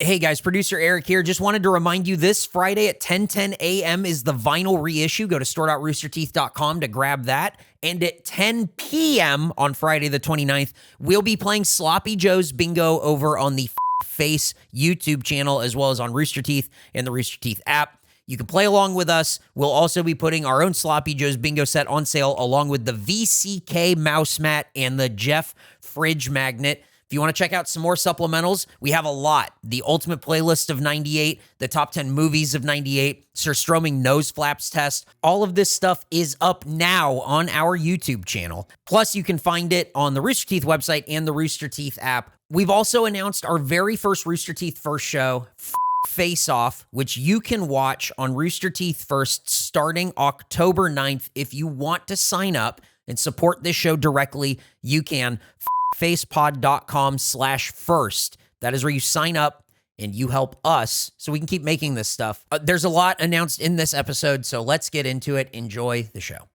Hey guys, producer Eric here. Just wanted to remind you this Friday at 10:10 a.m. is the vinyl reissue. Go to store.roosterteeth.com to grab that. And at 10 p.m. on Friday the 29th, we'll be playing Sloppy Joe's Bingo over on the KFace YouTube channel, as well as on Rooster Teeth and the Rooster Teeth app. You can play along with us. We'll also be putting our own Sloppy Joe's Bingo set on sale, along with the VCK mouse mat and the Geoff fridge magnet. If you want to check out some more supplementals, we have a lot. The Ultimate Playlist of 98, the Top 10 Movies of 98, Sir Stroming Nose Flaps Test. All of this stuff is up now on our YouTube channel. Plus, you can find it on the Rooster Teeth website and the Rooster Teeth app. We've also announced our very first Rooster Teeth First show, Face Off, which you can watch on Rooster Teeth First starting October 9th. If you want to sign up and support this show directly, you can. facepod.com/first. That is where you sign up and you help us so we can keep making this stuff. There's a lot announced in this episode, so let's get into it. Enjoy the show.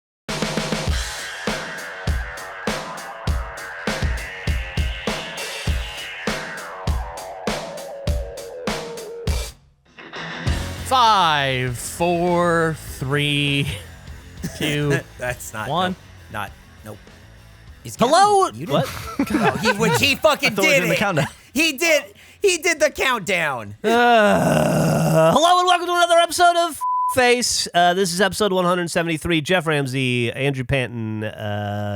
Five, 4, 3, 2. That's not 1. Nope. Hello. What? He fucking did it. He did the countdown. Hello and welcome to another episode of Face. This is episode 173. Jeff Ramsey, Andrew Panton,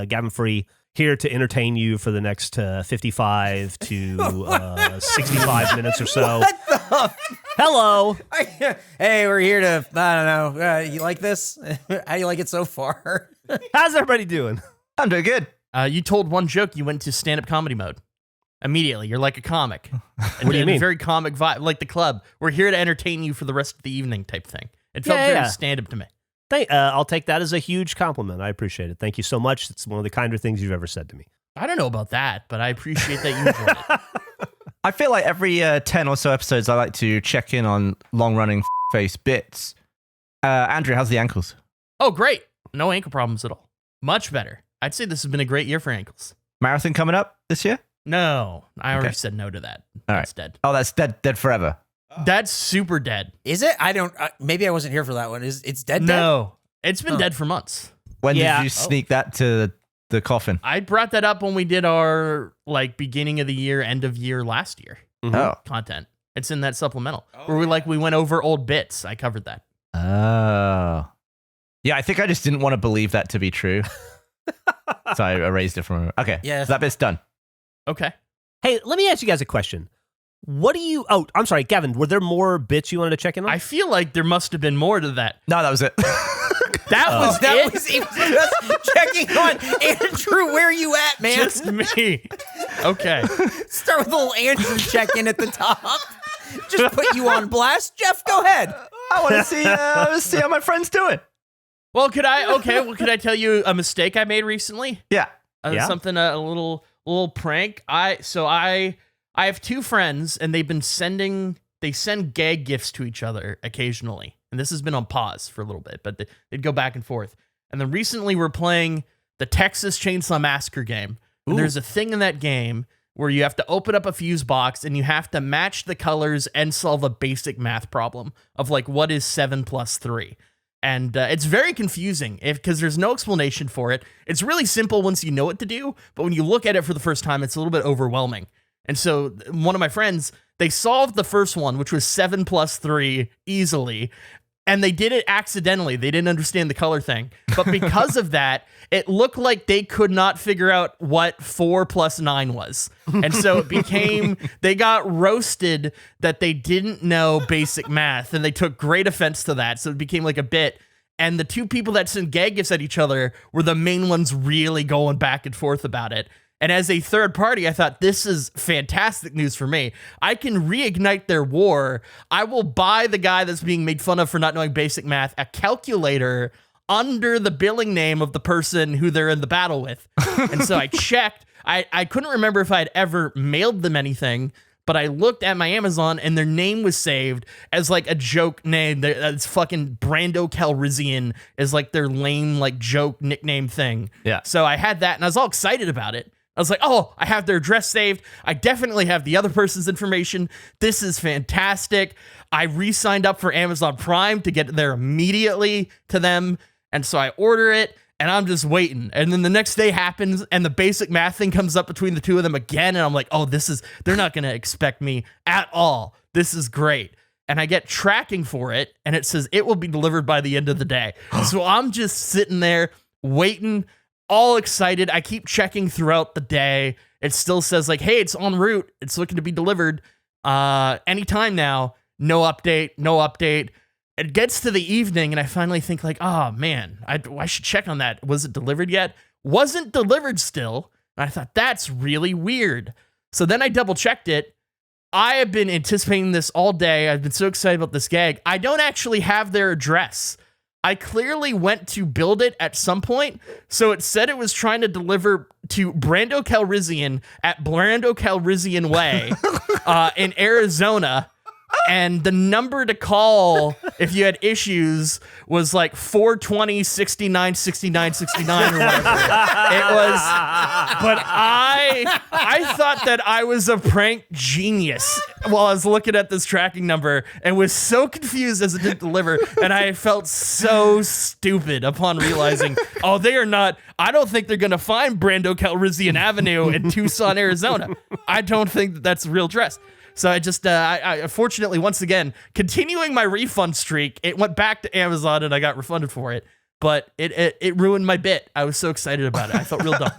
Gavin Free here to entertain you for the next 55 to 65 minutes or so. What the? Hello. Hey, we're here to, I don't know. You like this? How do you like it so far? How's everybody doing? I'm doing good. You told one joke, you went to stand-up comedy mode. Immediately, you're like a comic. What do you mean? Very comic vibe, like the club. We're here to entertain you for the rest of the evening type thing. It felt very stand-up to me. I'll take that as a huge compliment. I appreciate it. Thank you so much. It's one of the kinder things you've ever said to me. I don't know about that, but I appreciate that you enjoyed it. I feel like every 10 or so episodes, I like to check in on long-running face bits. Andrew, how's the ankles? Oh, great. No ankle problems at all. Much better. I'd say this has been a great year for ankles. Marathon coming up this year? No, I already said no to that. All That's right. dead. Oh, that's dead forever. That's super dead. Is it? I don't, maybe I wasn't here for that one. It's dead? No, it's been dead for months. When did you sneak that to the coffin? I brought that up when we did our beginning of the year, end of year last year content. It's in that supplemental where we went over old bits. I covered that. Oh. Yeah, I think I just didn't want to believe that to be true. So I erased it from... Okay, yeah. So that bit's done. Okay. Hey, let me ask you guys a question. What do you... Oh, I'm sorry, Gavin, were there more bits you wanted to check in on? I feel like there must have been more to that. No, that was it. He was just checking on Andrew. Where you at, man? Just me. Okay. Start with a little Andrew check-in at the top. Just put you on blast. Jeff, go ahead. I want to see how my friend's doing. Well, could I tell you a mistake I made recently? Yeah. Something, a little prank. I have two friends, and they send gag gifts to each other occasionally. And this has been on pause for a little bit, but they'd go back and forth. And then recently we're playing the Texas Chainsaw Massacre game. And there's a thing in that game where you have to open up a fuse box and you have to match the colors and solve a basic math problem of what is 7 plus 3. And it's very confusing because there's no explanation for it. It's really simple once you know what to do, but when you look at it for the first time, it's a little bit overwhelming. And so one of my friends, they solved the first one, which was 7 plus 3 easily, and they did it accidentally. They didn't understand the color thing. But because of that, it looked like they could not figure out what 4 plus 9 was. And so it became, they got roasted that they didn't know basic math, and they took great offense to that. So it became like a bit. And the two people that sent gag gifts at each other were the main ones really going back and forth about it. And as a third party, I thought, this is fantastic news for me. I can reignite their war. I will buy the guy that's being made fun of for not knowing basic math a calculator under the billing name of the person who they're in the battle with. And so I checked. I couldn't remember if I'd ever mailed them anything, but I looked at my Amazon and their name was saved as a joke name. It's fucking Brando Calrissian is their lame joke nickname thing. Yeah. So I had that and I was all excited about it. I was like, oh, I have their address saved. I definitely have the other person's information. This is fantastic. I re-signed up for Amazon Prime to get there immediately to them. And so I order it and I'm just waiting. And then the next day happens and the basic math thing comes up between the two of them again. And I'm like, oh, they're not going to expect me at all. This is great. And I get tracking for it and it says it will be delivered by the end of the day. So I'm just sitting there waiting, all excited. I keep checking throughout the day. It still says like, hey, it's en route. It's looking to be delivered anytime now. No update. It gets to the evening and I finally think like, oh man, I should check on that. Was it delivered yet? Wasn't delivered still. And I thought that's really weird. So then I double checked it. I have been anticipating this all day. I've been so excited about this gag. I don't actually have their address. I clearly went to build it at some point, so it said it was trying to deliver to Brando Calrissian at Brando Calrissian Way in Arizona, and the number to call if you had issues was like 420 69 69 69 or whatever. It was, but I thought that I was a prank genius while I was looking at this tracking number and was so confused as it didn't deliver, and I felt so stupid upon realizing, oh, they are not, I don't think they're gonna find Brando Calrissian Avenue in Tucson, Arizona. I don't think that's a real address. So I just, I fortunately, once again, continuing my refund streak, it went back to Amazon and I got refunded for it. But it ruined my bit. I was so excited about it. I felt real dumb.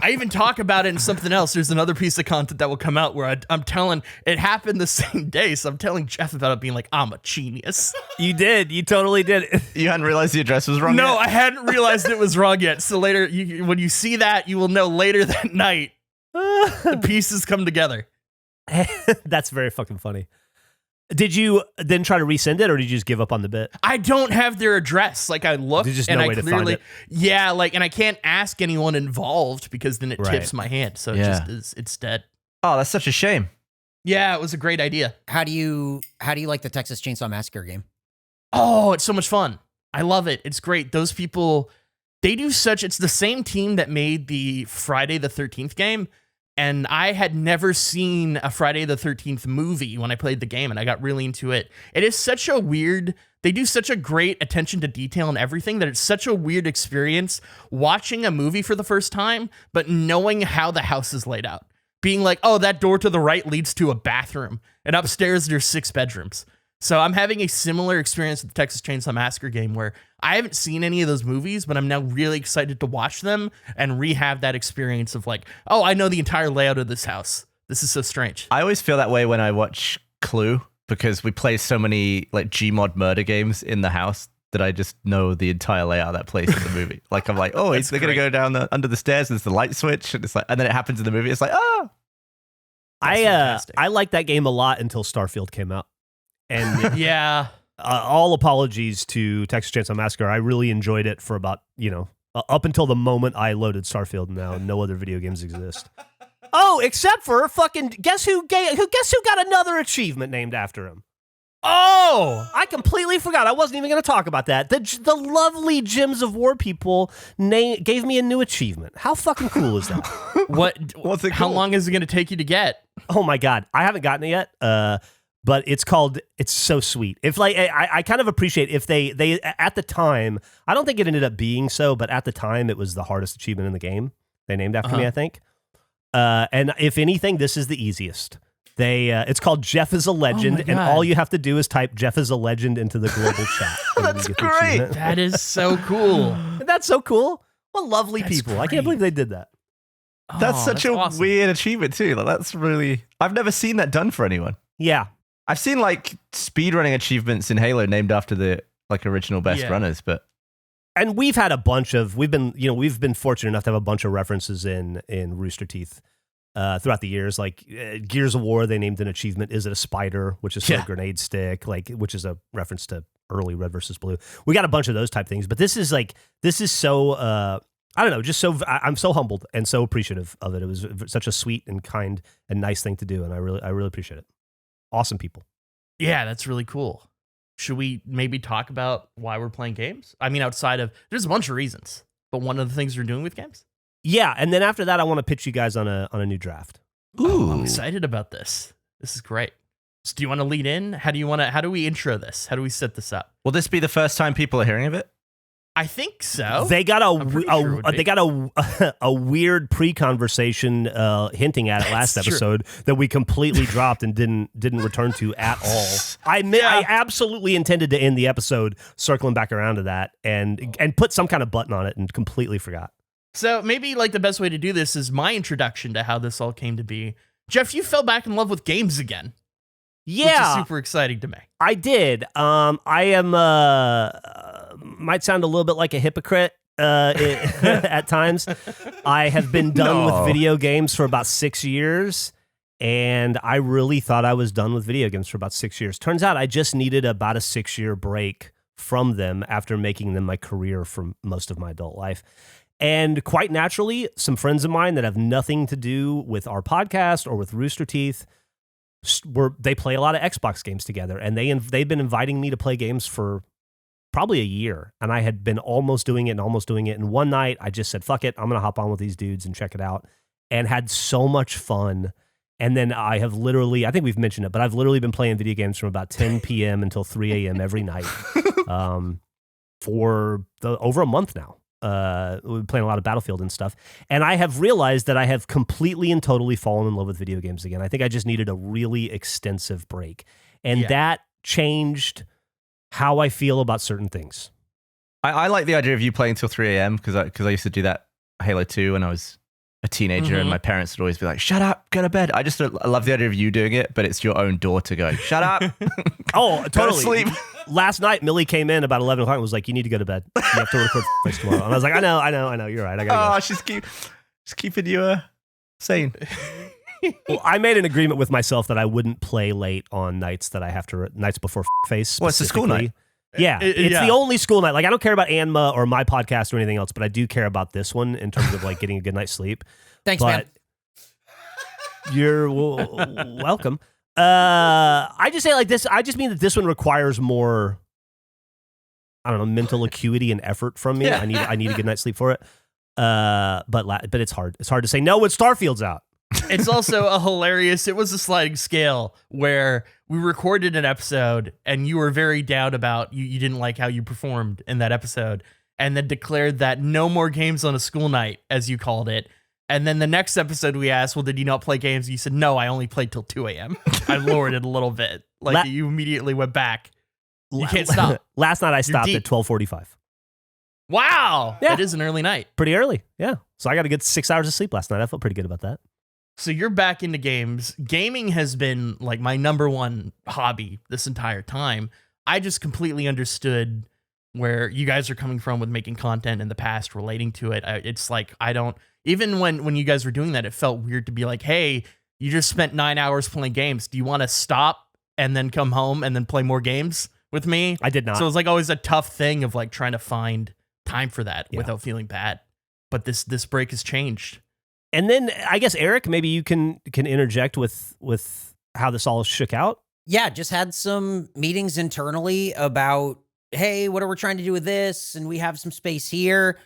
I even talk about it in something else. There's another piece of content that will come out where I'm telling, it happened the same day. So I'm telling Geoff about it being like, I'm a genius. You did. You totally did. You hadn't realized the address was wrong No, yet? I hadn't realized it was wrong yet. So later, when you see that, you will know later that night, the pieces come together. That's very fucking funny. Did you then try to resend it, or did you just give up on the bit? I don't have their address. Like I looked, There's just and no I way to clearly, find it. yeah, like, and I can't ask anyone involved because then it Right. tips my hand. So it Yeah. just is, it's dead. Oh, that's such a shame. Yeah, it was a great idea. How do you like the Texas Chainsaw Massacre game? Oh, it's so much fun. I love it. It's great. Those people, they do such, it's the same team that made the Friday the 13th game. And I had never seen a Friday the 13th movie when I played the game, and I got really into it. It is such a weird, they do such a great attention to detail and everything that it's such a weird experience watching a movie for the first time, but knowing how the house is laid out. Being like, oh, that door to the right leads to a bathroom, and upstairs there's 6 bedrooms. So I'm having a similar experience with the Texas Chainsaw Massacre game where I haven't seen any of those movies, but I'm now really excited to watch them and rehab that experience of like, oh, I know the entire layout of this house. This is so strange. I always feel that way when I watch Clue, because we play so many like Gmod murder games in the house that I just know the entire layout of that place in the movie. Like I'm like, oh, they're going to go down under the stairs. There's the light switch. And it's like, and then it happens in the movie. It's like, oh. I liked that game a lot until Starfield came out. And Yeah. all apologies to Texas Chainsaw Massacre. I really enjoyed it for about, up until the moment I loaded Starfield. Now no other video games exist. Oh, except for fucking guess who got another achievement named after him. Oh, I completely forgot. I wasn't even going to talk about that. The lovely Gems of War people gave me a new achievement. How fucking cool is that? What's it how called? long is it going to take you to get? Oh my God. I haven't gotten it yet. But it's so sweet. If like, I kind of appreciate if they at the time, I don't think it ended up being so, but at the time it was the hardest achievement in the game. They named after me, I think. And if anything, this is the easiest. It's called Geoff is a Legend, and all you have to do is type Geoff is a Legend into the global chat. That's great. That is so cool. That's so cool. What lovely That's people. I great. can't believe they did that. That's such a awesome. weird achievement too. Like that's really, I've never seen that done for anyone. Yeah. I've seen like speedrunning achievements in Halo named after the like original best runners, but And we've had a bunch of, we've been fortunate enough to have a bunch of references in Rooster Teeth throughout the years. Like Gears of War, they named an achievement, Is It a Spider? Which is for a grenade stick, which is a reference to early Red versus Blue. We got a bunch of those type things, but this is so, I don't know, just so, I'm so humbled and so appreciative of it. It was such a sweet and kind and nice thing to do. And I really appreciate it. Awesome people. Yeah, that's really cool. Should we maybe talk about why we're playing games? I mean, outside of, there's a bunch of reasons. but one of the things we're doing with games. Yeah, and then after that, I want to pitch you guys on a new draft. Ooh, I'm excited about this. This is great. So do you want to lead in? How do we intro this? How do we set this up? Will this be the first time people are hearing of it? I think so. They got a weird pre-conversation hinting at it last episode that we completely dropped and didn't return to at all. I absolutely intended to end the episode circling back around to that and put some kind of button on it and completely forgot. So maybe like the best way to do this is my introduction to how this all came to be. Geoff, you fell back in love with games again. Yeah. Which is super exciting to me. I did. I am, might sound a little bit like a hypocrite at times. I have been done with video games for about 6 years, and I really thought I was done with video games for about 6 years. Turns out I just needed about a 6-year break from them after making them my career for most of my adult life. And quite naturally, some friends of mine that have nothing to do with our podcast or with Rooster Teeth, they play a lot of Xbox games together, and they've been inviting me to play games for probably a year, and I had been almost doing it. And one night I just said, fuck it, I'm going to hop on with these dudes and check it out, and had so much fun. And then I have literally, I think we've mentioned it, but I've literally been playing video games from about 10 p.m. until 3 a.m. every night for over a month now. We've been playing a lot of Battlefield and stuff. And I have realized that I have completely and totally fallen in love with video games again. I think I just needed a really extensive break. And that changed how I feel about certain things. I like the idea of you playing till 3 a.m. because I used to do that Halo 2 when I was a teenager, and my parents would always be like, shut up, go to bed. I love the idea of you doing it, but it's your own daughter going, shut up. Oh, totally. Go to sleep. Last night, Millie came in about 11 o'clock and was like, you need to go to bed. You have to record face tomorrow. And I was like, I know. You're right. I gotta go. She's keeping you sane. Well, I made an agreement with myself that I wouldn't play late on nights that I have to, nights before face. Well, it's a school night. Yeah, it's the only school night. Like, I don't care about Anma or my podcast or anything else, but I do care about this one in terms of like getting a good night's sleep. Thanks, man. You're welcome. I just say like this. I just mean that this one requires more, I don't know, mental acuity and effort from me. I need a good night's sleep for it. But it's hard. It's hard to say no when Starfield's out. It's also it was a sliding scale where we recorded an episode and you were very down about you didn't like how you performed in that episode, and then declared that no more games on a school night, as you called it. And then the next episode we asked, well, did you not play games? You said, no, I only played till 2 a.m. I lowered it a little bit. Like you immediately went back. You can't stop. Last night I stopped at 12:45. Wow. Yeah. That is an early night. Pretty early. Yeah. So I got a good 6 hours of sleep last night. I felt pretty good about that. So you're back into games. Gaming has been like my number one hobby this entire time. I just completely understood where you guys are coming from with making content in the past relating to it. It's like, even when you guys were doing that, it felt weird to be like, hey, you just spent 9 hours playing games. Do you want to stop and then come home and then play more games with me? I did not. So it was like always a tough thing of like trying to find time for that without feeling bad. But this break has changed. And then I guess, Eric, maybe you can interject with how this all shook out. Yeah, just had some meetings internally about, hey, what are we trying to do with this? And we have some space here.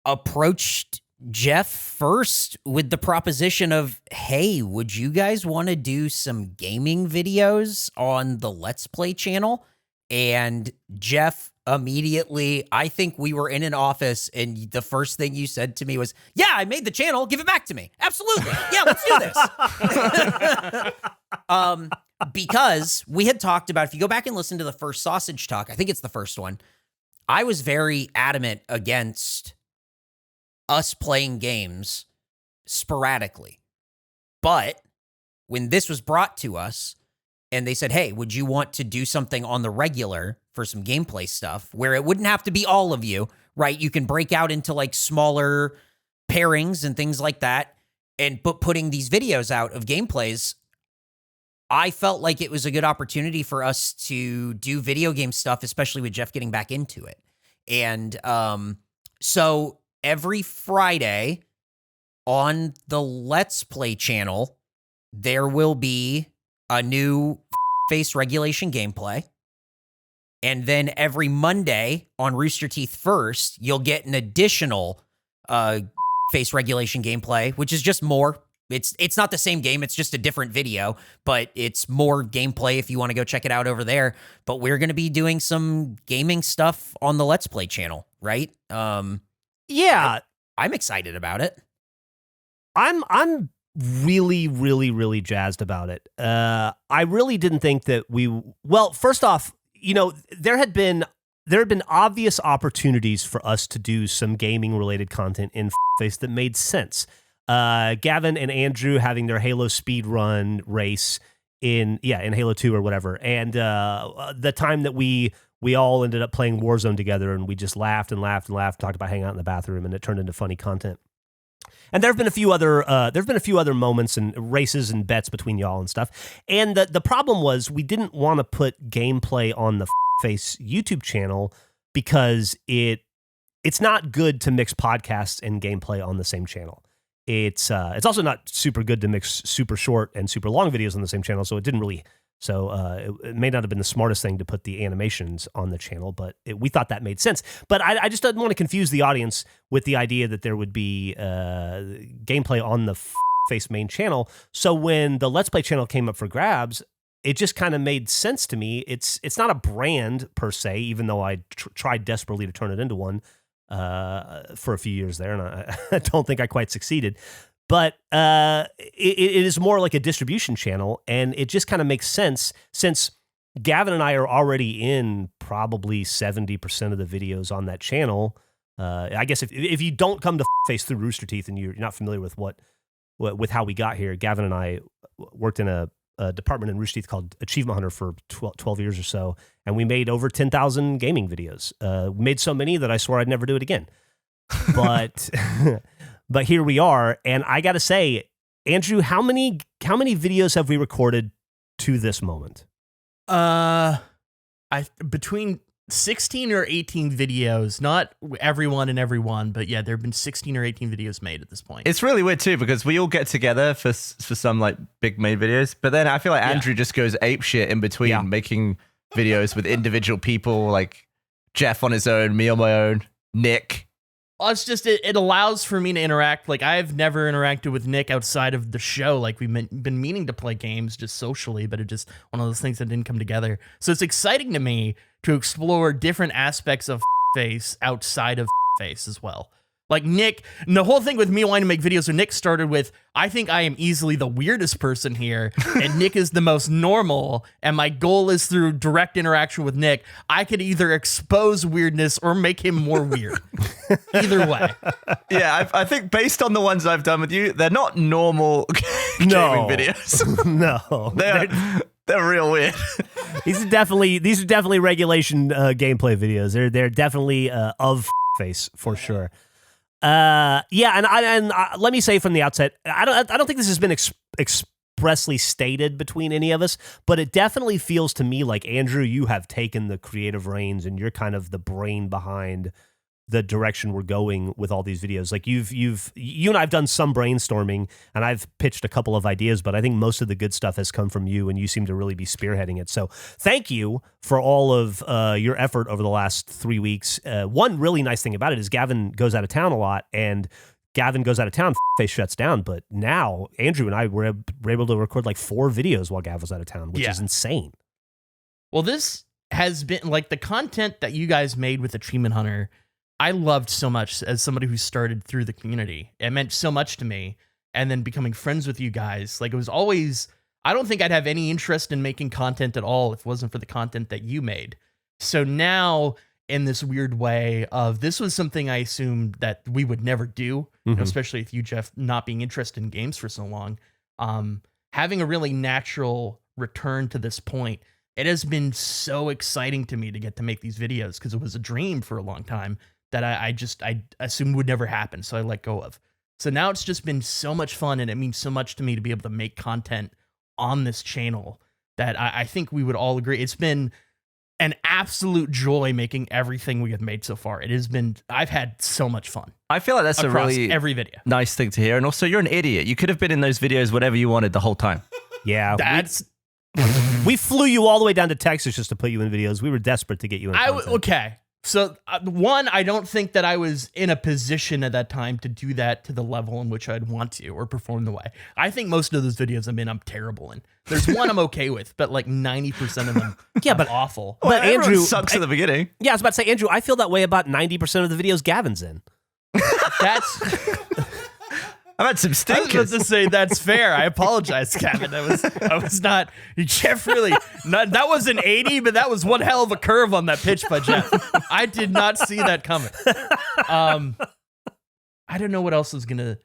Approached Geoff first with the proposition of, hey, would you guys want to do some gaming videos on the Let's Play channel? And Geoff immediately, I think we were in an office and the first thing you said to me was, yeah, I made the channel, give it back to me. Absolutely. Yeah, let's do this. Because we had talked about, if you go back and listen to the first Sausage Talk, I think it's the first one, I was very adamant against us playing games sporadically. But when this was brought to us and they said, hey, would you want to do something on the regular for some gameplay stuff where it wouldn't have to be all of you, right? You can break out into like smaller pairings and things like that and putting these videos out of gameplays. I felt like it was a good opportunity for us to do video game stuff, especially with Geoff getting back into it. And so every Friday on the Let's Play channel, there will be a new face regulation gameplay. And then every Monday on Rooster Teeth First, you'll get an additional face regulation gameplay, which is just more. It's not the same game. It's just a different video, but it's more gameplay if you want to go check it out over there. But we're going to be doing some gaming stuff on the Let's Play channel, right? Yeah. I'm excited about it. I'm really, really, really jazzed about it. I really didn't think that well, first off, there had been obvious opportunities for us to do some gaming related content in Face that made sense. Gavin and Andrew having their Halo speed run race in Halo 2 or whatever. And the time that we all ended up playing Warzone together and we just laughed and laughed and laughed, talked about hanging out in the bathroom, and it turned into funny content. And there've been a few other moments and races and bets between y'all and stuff. And the problem was we didn't want to put gameplay on the Face YouTube channel because it's not good to mix podcasts and gameplay on the same channel. It's also not super good to mix super short and super long videos on the same channel, so it didn't really. So it may not have been the smartest thing to put the animations on the channel, but we thought that made sense. But I just didn't want to confuse the audience with the idea that there would be gameplay on the Face main channel. So when the Let's Play channel came up for grabs, it just kind of made sense to me. It's not a brand per se, even though I tried desperately to turn it into one for a few years there, and I don't think I quite succeeded. But it is more like a distribution channel, and it just kind of makes sense since Gavin and I are already in probably 70% of the videos on that channel. I guess if you don't come to Face through Rooster Teeth and you're not familiar with with how we got here, Gavin and I worked in a department in Rooster Teeth called Achievement Hunter for 12 years or so, and we made over 10,000 gaming videos. We made so many that I swore I'd never do it again. But but here we are, and I got to say, Andrew, how many videos have we recorded to this moment? Between 16 or 18 videos, not everyone and everyone, but yeah, there have been 16 or 18 videos made at this point. It's really weird too, because we all get together for some like big main videos, but then I feel like Andrew just goes ape shit in between making videos with individual people, like Geoff on his own, me on my own, Nick. Well, it's just, it allows for me to interact. Like, I've never interacted with Nick outside of the show. Like, we've been meaning to play games just socially, but it just one of those things that didn't come together. So it's exciting to me to explore different aspects of Face outside of Face as well. Like Nick, and the whole thing with me wanting to make videos with Nick started with, I think I am easily the weirdest person here, and Nick is the most normal, and my goal is through direct interaction with Nick, I could either expose weirdness or make him more weird. Either way. Yeah, I think based on the ones I've done with you, they're not normal gaming videos. No. They're real weird. These are definitely regulation gameplay videos. They're definitely of Face for sure. And let me say from the outset, I don't think this has been expressly stated between any of us, but it definitely feels to me like, Andrew, you have taken the creative reins and you're kind of the brain behind the direction we're going with all these videos. Like you and I have done some brainstorming, and I've pitched a couple of ideas, but I think most of the good stuff has come from you, and you seem to really be spearheading it. So thank you for all of your effort over the last 3 weeks. One really nice thing about it is Gavin goes out of town a lot, and Gavin goes out of town, Face shuts down. But now Andrew and I were able to record like 4 videos while Gav was out of town, which is insane. Well, this has been like the content that you guys made with Achievement Hunter. I loved so much as somebody who started through the community. It meant so much to me. And then becoming friends with you guys, like it was always, I don't think I'd have any interest in making content at all if it wasn't for the content that you made. So now, in this weird way of, this was something I assumed that we would never do, especially with you, Geoff, not being interested in games for so long. Having a really natural return to this point, it has been so exciting to me to get to make these videos, because it was a dream for a long time that I assumed would never happen, so I let go of. So now it's just been so much fun, and it means so much to me to be able to make content on this channel that I think we would all agree. It's been an absolute joy making everything we have made so far. It has been, I've had so much fun. I feel like that's a really every video. Nice thing to hear. And also, you're an idiot. You could have been in those videos whatever you wanted the whole time. Yeah. That's... We flew you all the way down to Texas just to put you in videos. We were desperate to get you in content. Okay. So one, I don't think that I was in a position at that time to do that to the level in which I'd want to or perform the way. I think most of those videos I'm terrible in. There's one I'm okay with, but like 90% of them I'm awful. But Andrew sucks at the beginning. Yeah, I was about to say, Andrew, I feel that way about 90% of the videos Gavin's in. That's... I've had some I was stinkers. about to say that's fair. I apologize, Gavin. I was not. Jeff really. That was an 80, but that was one hell of a curve on that pitch by Jeff. I did not see that coming. I don't know what else is gonna.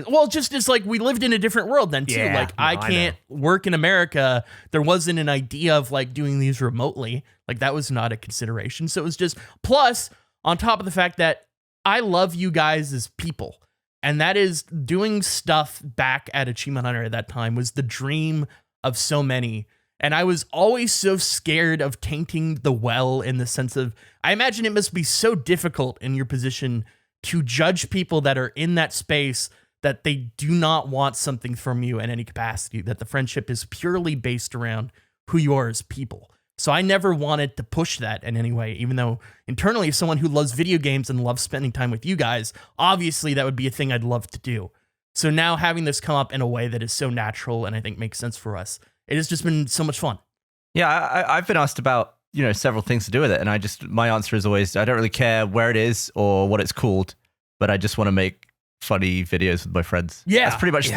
Well, just as like we lived in a different world then too. Yeah, like I can't work in America. There wasn't an idea of like doing these remotely. Like that was not a consideration. So it was just plus on top of the fact that I love you guys as people. And that is doing stuff back at Achievement Hunter at that time was the dream of so many. And I was always so scared of tainting the well in the sense of, I imagine it must be so difficult in your position to judge people that are in that space that they do not want something from you in any capacity, that the friendship is purely based around who you are as people. So I never wanted to push that in any way, even though internally, as someone who loves video games and loves spending time with you guys, obviously that would be a thing I'd love to do. So now having this come up in a way that is so natural and I think makes sense for us, it has just been so much fun. Yeah, I've been asked about, several things to do with it. And my answer is always, I don't really care where it is or what it's called, but I just want to make funny videos with my friends. Yeah. That's pretty much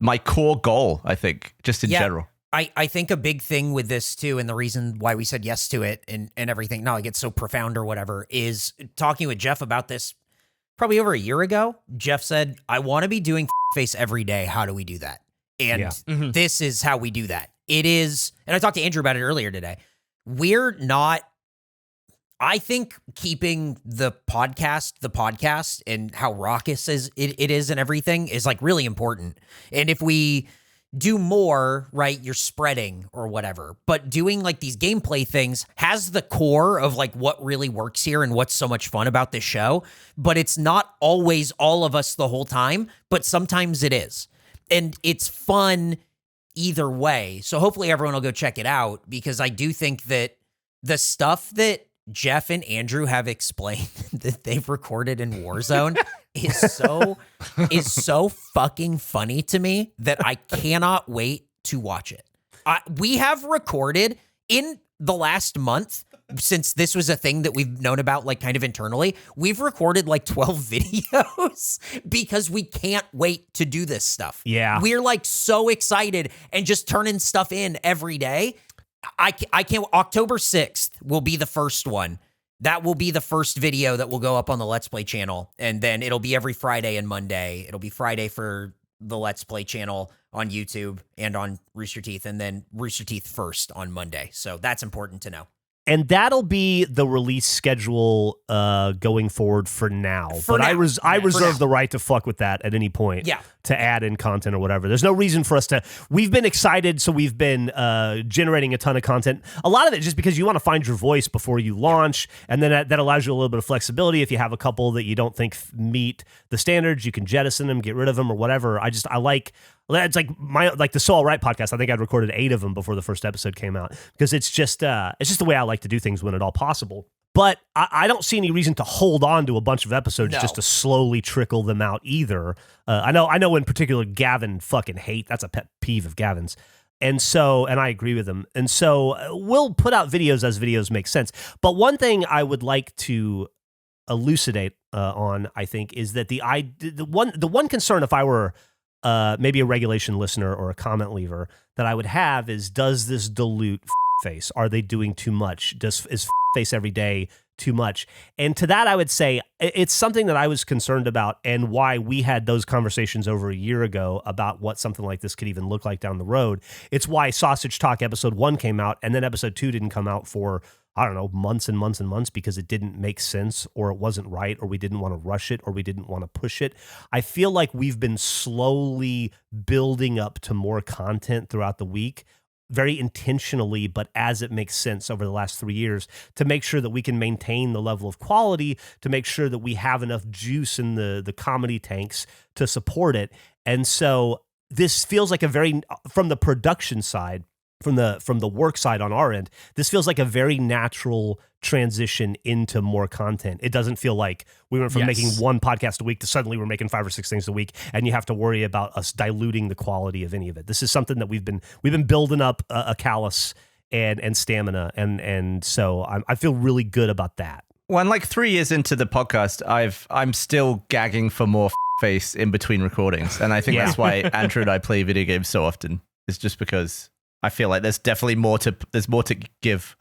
my core goal, I think, just in general. I think a big thing with this too, and the reason why we said yes to it and everything, not like it's so profound or whatever, is talking with Geoff about this probably over a year ago. Geoff said, I want to be doing face every day. How do we do that? And this is how we do that. It is, and I talked to Andrew about it earlier today. We're not, I think keeping the podcast and how raucous it is and everything is like really important. And if we do more, right, you're spreading or whatever, but doing like these gameplay things has the core of like what really works here and what's so much fun about this show, but it's not always all of us the whole time, but sometimes it is. And it's fun either way. So hopefully everyone will go check it out, because I do think that the stuff that Geoff and Andrew have explained that they've recorded in Warzone is so fucking funny to me that I cannot wait to watch it. We have recorded in the last month, since this was a thing that we've known about like kind of internally, we've recorded like 12 videos because we can't wait to do this stuff. Yeah. We're like so excited and just turning stuff in every day. I can't. October 6th will be the first one. That will be the first video that will go up on the Let's Play channel. And then it'll be every Friday and Monday. It'll be Friday for the Let's Play channel on YouTube and on Rooster Teeth, and then Rooster Teeth first on Monday. So that's important to know. And that'll be the release schedule going forward for now. I reserve the right to fuck with that at any point to add in content or whatever. There's no reason for us to. We've been excited, so we've been generating a ton of content. A lot of it just because you want to find your voice before you launch, and then that allows you a little bit of flexibility. If you have a couple that you don't think meet the standards, you can jettison them, get rid of them, or whatever. I like. It's like the So All Right podcast. I think I'd recorded 8 of them before the first episode came out, because it's just the way I like to do things when at all possible. But I don't see any reason to hold on to a bunch of episodes just to slowly trickle them out either. I know in particular Gavin fucking that's a pet peeve of Gavin's. And I agree with him. And so we'll put out videos as videos make sense. But one thing I would like to elucidate on, I think, is that the one concern, if I were maybe a regulation listener or a comment leaver, that I would have is, does this dilute face? Are they doing too much? Is face every day too much? And to that, I would say it's something that I was concerned about, and why we had those conversations over a year ago about what something like this could even look like down the road. It's why Sausage Talk episode 1 came out, and then episode 2 didn't come out for, I don't know, months and months and months, because it didn't make sense, or it wasn't right, or we didn't want to rush it, or we didn't want to push it. I feel like we've been slowly building up to more content throughout the week, very intentionally, but as it makes sense over the last 3 years, to make sure that we can maintain the level of quality, to make sure that we have enough juice in the comedy tanks to support it. And so this feels like from the production side, from the work side on our end, this feels like a very natural transition into more content. It doesn't feel like we went from making one podcast a week to suddenly we're making 5 or 6 things a week, and you have to worry about us diluting the quality of any of it. This is something that we've been building up a callus and stamina, and so I feel really good about that. Well, and like 3 years into the podcast, I'm still gagging for more face in between recordings, and I think that's why Andrew and I play video games so often. It's just because I feel like there's definitely more to give.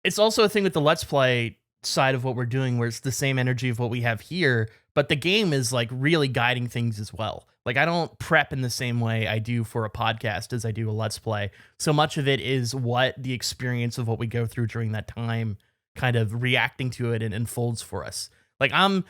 It's also a thing with the Let's Play side of what we're doing, where it's the same energy of what we have here, but the game is like really guiding things as well. Like, I don't prep in the same way I do for a podcast as I do a Let's Play. So much of it is what the experience of what we go through during that time kind of reacting to it and unfolds for us. Like, I'm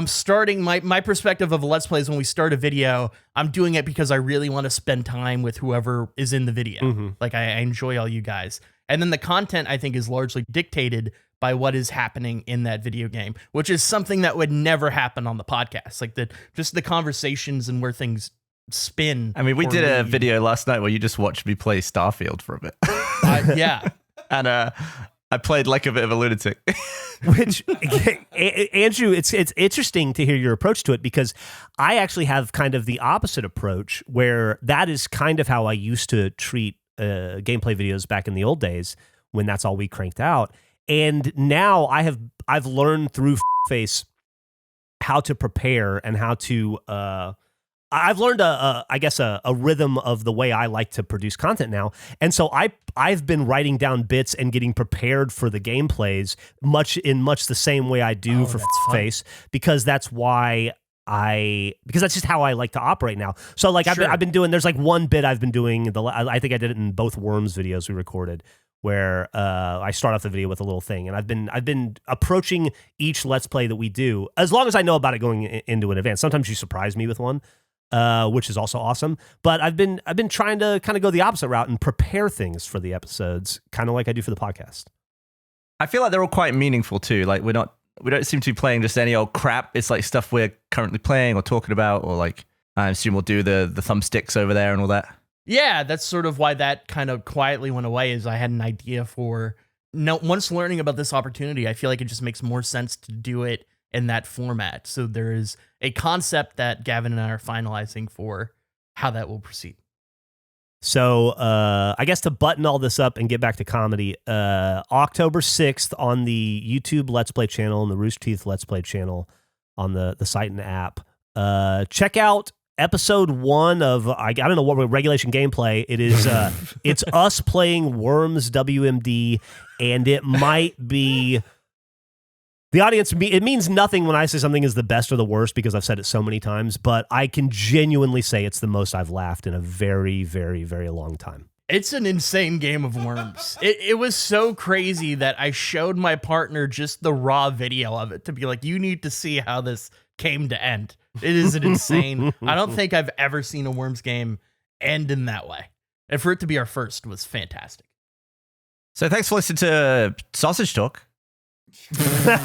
starting my perspective of a Let's Play is when we start a video, I'm doing it because I really want to spend time with whoever is in the video. Mm-hmm. Like, I enjoy all you guys. And then the content, I think, is largely dictated by what is happening in that video game, which is something that would never happen on the podcast. Like, just the conversations and where things spin. I mean, we did a video last night where you just watched me play Starfield for a bit. Yeah. And I played like a bit of a lunatic. Which, Andrew, it's interesting to hear your approach to it, because I actually have kind of the opposite approach, where that is kind of how I used to treat gameplay videos back in the old days when that's all we cranked out. And now I've learned through Face how to prepare and how to I've learned a rhythm of the way I like to produce content now. And so I've been writing down bits and getting prepared for the gameplays much the same way I do for Face, because that's just how I like to operate now. So like I've been doing, there's like one bit I've been doing, I think I did it in both Worms videos we recorded, where I start off the video with a little thing, and I've been approaching each Let's Play that we do, as long as I know about it going into an advance. Sometimes you surprise me with one, which is also awesome. But I've been trying to kind of go the opposite route and prepare things for the episodes, kind of like I do for the podcast. I feel like they're all quite meaningful too. Like we don't seem to be playing just any old crap. It's like stuff we're currently playing or talking about, or like I assume we'll do the thumbsticks over there and all that. Yeah, that's sort of why that kind of quietly went away, is I had an idea for once learning about this opportunity, I feel like it just makes more sense to do it in that format. So there is a concept that Gavin and I are finalizing for how that will proceed. So I guess to button all this up and get back to comedy, October 6th on the YouTube Let's Play channel and the Rooster Teeth Let's Play channel on the site and the app. Check out episode 1 of, I don't know what regulation gameplay. It is, it's us playing Worms WMD, and it might be... The audience, it means nothing when I say something is the best or the worst, because I've said it so many times, but I can genuinely say it's the most I've laughed in a very, very, very long time. It's an insane game of Worms. It was so crazy that I showed my partner just the raw video of it to be like, you need to see how this came to end. It is an insane. I don't think I've ever seen a Worms game end in that way. And for it to be our first was fantastic. So thanks for listening to Sausage Talk. Well,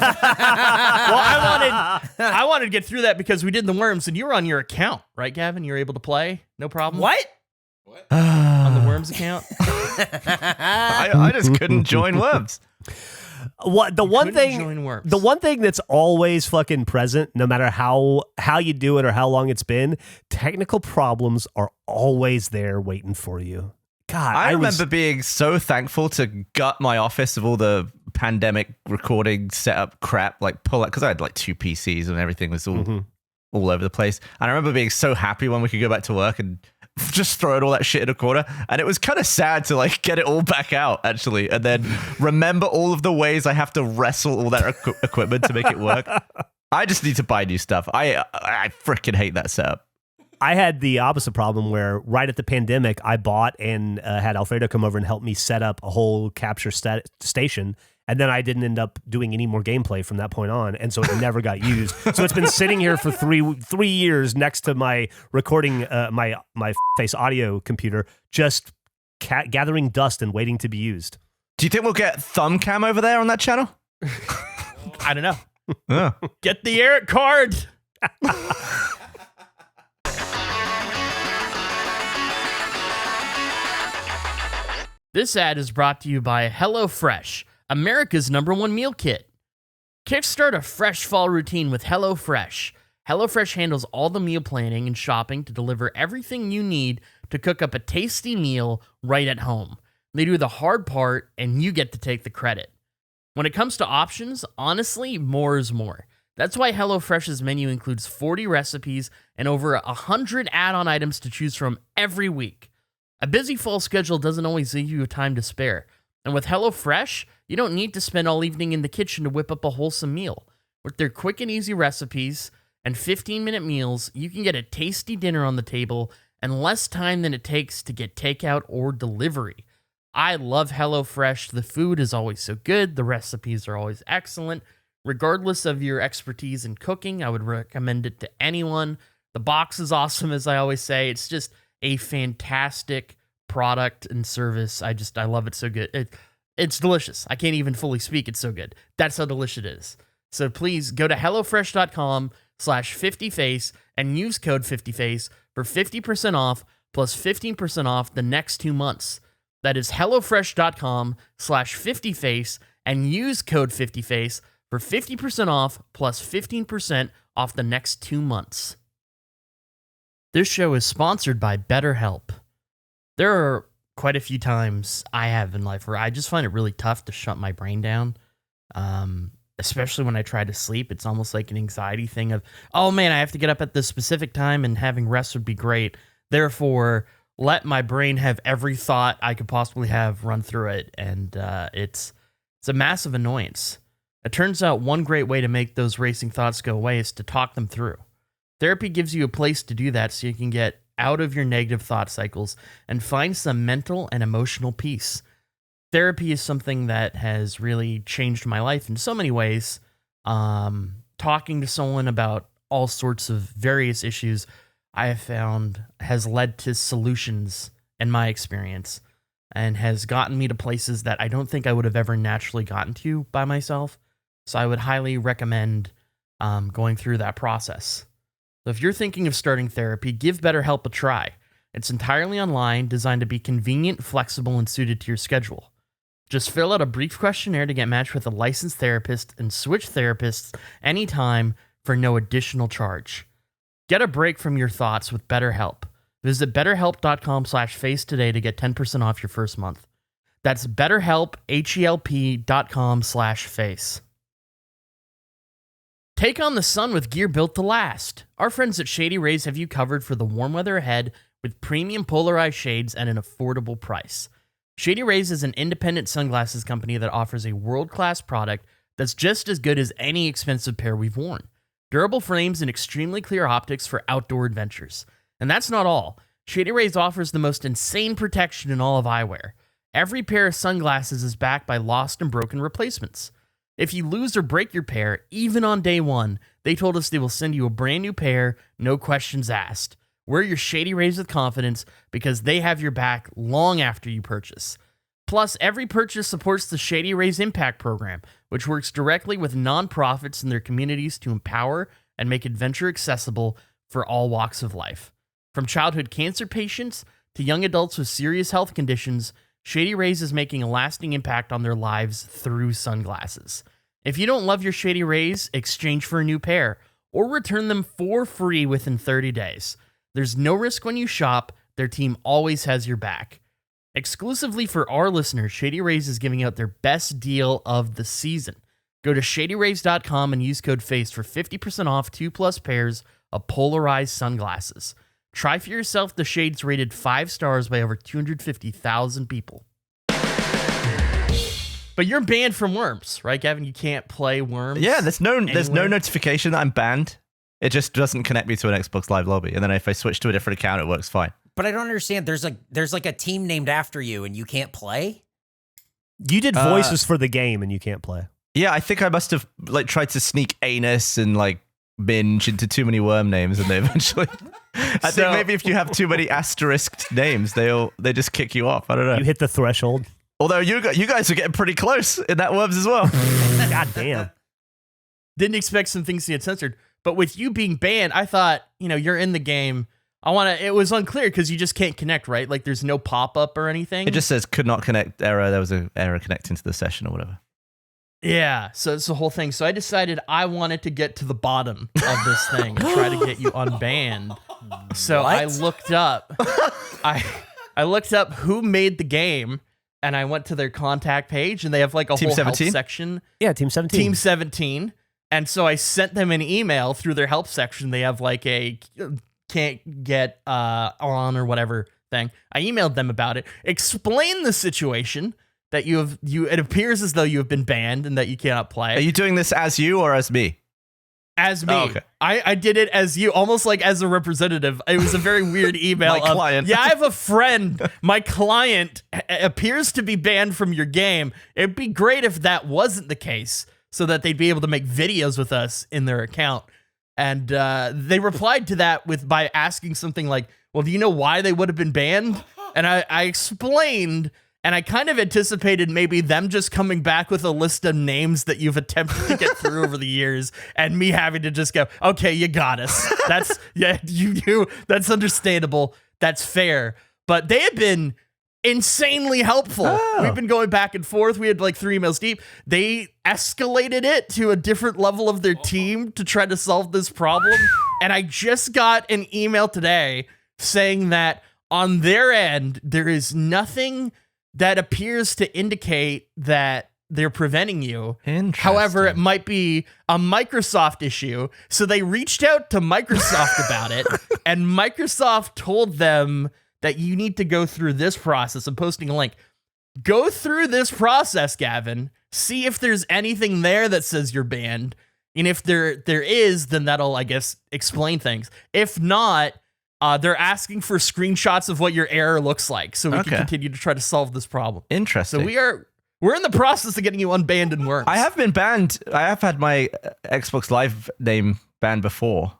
I wanted to get through that because we did the Worms, and you were on your account, right, Gavin? You were able to play, no problem. What? On the Worms account? I just couldn't join Worms. What the one thing that's always fucking present, no matter how you do it or how long it's been, technical problems are always there waiting for you. God, I remember being so thankful to gut my office of all the pandemic recording setup crap, like pull out, because I had like 2 PCs and everything was all over the place. And I remember being so happy when we could go back to work and just throwing all that shit in a corner. And it was kind of sad to like get it all back out, actually, and then remember all of the ways I have to wrestle all that equipment to make it work. I just need to buy new stuff. I freaking hate that setup. I had the opposite problem where right at the pandemic, I bought and had Alfredo come over and help me set up a whole capture station. And then I didn't end up doing any more gameplay from that point on. And so it never got used. So it's been sitting here for three years next to my recording, my Face audio computer, just gathering dust and waiting to be used. Do you think we'll get thumb cam over there on that channel? I don't know. Get the Eric card. This ad is brought to you by HelloFresh, America's #1 meal kit. Kickstart a fresh fall routine with HelloFresh. HelloFresh handles all the meal planning and shopping to deliver everything you need to cook up a tasty meal right at home. They do the hard part, and you get to take the credit. When it comes to options, honestly, more is more. That's why HelloFresh's menu includes 40 recipes and over 100 add-on items to choose from every week. A busy fall schedule doesn't always leave you time to spare. And with HelloFresh, you don't need to spend all evening in the kitchen to whip up a wholesome meal. With their quick and easy recipes and 15-minute meals, you can get a tasty dinner on the table in less time than it takes to get takeout or delivery. I love HelloFresh. The food is always so good. The recipes are always excellent. Regardless of your expertise in cooking, I would recommend it to anyone. The box is awesome, as I always say. It's just a fantastic product and service. I love it so good. It's delicious. I can't even fully speak. It's so good. That's how delicious it is. So please go to HelloFresh.com/50face and use code 50face for 50% off plus 15% off the next 2 months. That is HelloFresh.com/50face and use code 50face for 50% off plus 15% off the next 2 months. This show is sponsored by BetterHelp. There are quite a few times I have in life where I just find it really tough to shut my brain down, especially when I try to sleep. It's almost like an anxiety thing of, oh man, I have to get up at this specific time and having rest would be great. Therefore, let my brain have every thought I could possibly have run through it, and it's a massive annoyance. It turns out one great way to make those racing thoughts go away is to talk them through. Therapy gives you a place to do that so you can get out of your negative thought cycles and find some mental and emotional peace. Therapy is something that has really changed my life in so many ways. Talking to someone about all sorts of various issues I have found has led to solutions in my experience and has gotten me to places that I don't think I would have ever naturally gotten to by myself. So I would highly recommend going through that process. So if you're thinking of starting therapy, give BetterHelp a try. It's entirely online, designed to be convenient, flexible, and suited to your schedule. Just fill out a brief questionnaire to get matched with a licensed therapist and switch therapists anytime for no additional charge. Get a break from your thoughts with BetterHelp. Visit betterhelp.com/face today to get 10% off your first month. That's BetterHelp, HELP.com/face. Take on the sun with gear built to last. Our friends at Shady Rays have you covered for the warm weather ahead with premium polarized shades at an affordable price. Shady Rays is an independent sunglasses company that offers a world-class product that's just as good as any expensive pair we've worn. Durable frames and extremely clear optics for outdoor adventures. And that's not all. Shady Rays offers the most insane protection in all of eyewear. Every pair of sunglasses is backed by lost and broken replacements. If you lose or break your pair, even on day one, they told us they will send you a brand new pair, no questions asked. Wear your Shady Rays with confidence because they have your back long after you purchase. Plus, every purchase supports the Shady Rays Impact Program, which works directly with nonprofits in their communities to empower and make adventure accessible for all walks of life. From childhood cancer patients to young adults with serious health conditions, Shady Rays is making a lasting impact on their lives through sunglasses. If you don't love your Shady Rays, exchange for a new pair or return them for free within 30 days. There's no risk when you shop. Their team always has your back. Exclusively for our listeners, Shady Rays is giving out their best deal of the season. Go to shadyrays.com and use code FACE for 50% off 2+ pairs of polarized sunglasses. Try for yourself the shades rated 5 stars by over 250,000 people. But you're banned from Worms, right, Gavin? You can't play Worms. Yeah, there's no notification that I'm banned. It just doesn't connect me to an Xbox Live lobby, and then if I switch to a different account, it works fine. But I don't understand. There's like a team named after you, and you can't play. You did voices for the game, and you can't play. Yeah, I think I must have tried to sneak anus and binge into too many worm names, and they eventually. I think maybe if you have too many asterisked names, they just kick you off. I don't know. You hit the threshold. Although you guys are getting pretty close in that Worms as well. God damn. Didn't expect some things to get censored. But with you being banned, I thought, you're in the game. It was unclear because you just can't connect, right? Like there's no pop-up or anything. It just says could not connect error. There was an error connecting to the session or whatever. Yeah, so it's the whole thing. So I decided I wanted to get to the bottom of this thing and try to get you unbanned. So I looked up, I looked up who made the game, and I went to their contact page, and they have like a Team whole 17? help section. Yeah, Team 17. Team 17. And so I sent them an email through their help section. They have like a can't get on or whatever thing. I emailed them about it, explained the situation. That it appears as though you have been banned and that you cannot play. Are you doing this as you or as me? As me. Oh, okay. I did it as you, almost like as a representative. It was a very weird email. My client. Yeah, I have a friend. My client appears to be banned from your game. It'd be great if that wasn't the case so that they'd be able to make videos with us in their account. And they replied to that by asking something like, well, do you know why they would have been banned? And I explained. And I kind of anticipated maybe them just coming back with a list of names that you've attempted to get through over the years, and me having to just go, okay, you got us. That's that's understandable. That's fair. But they have been insanely helpful. Oh. We've been going back and forth. We had like 3 emails deep. They escalated it to a different level of their team to try to solve this problem. And I just got an email today saying that on their end, there is nothing that appears to indicate that they're preventing you. However, it might be a Microsoft issue. So they reached out to Microsoft about it, and Microsoft told them that you need to go through this process. I'm posting a link. Go through this process, Gavin. See if there's anything there that says you're banned. And if there is, then that'll, I guess, explain things. If not, they're asking for screenshots of what your error looks like, so we can continue to try to solve this problem. Interesting. So we're in the process of getting you unbanned and worms. I have been banned. I have had my Xbox Live name banned before.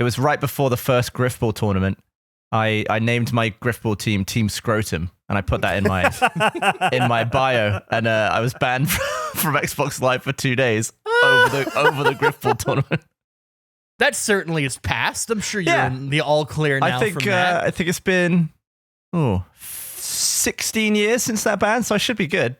It was right before the first Griffball tournament. I named my Griffball team Team Scrotum, and I put that in my in my bio, and I was banned from Xbox Live for 2 days over the Griffball tournament. That certainly is passed. I'm sure you're in the all clear now. From that. I think it's been 16 years since that ban, so I should be good.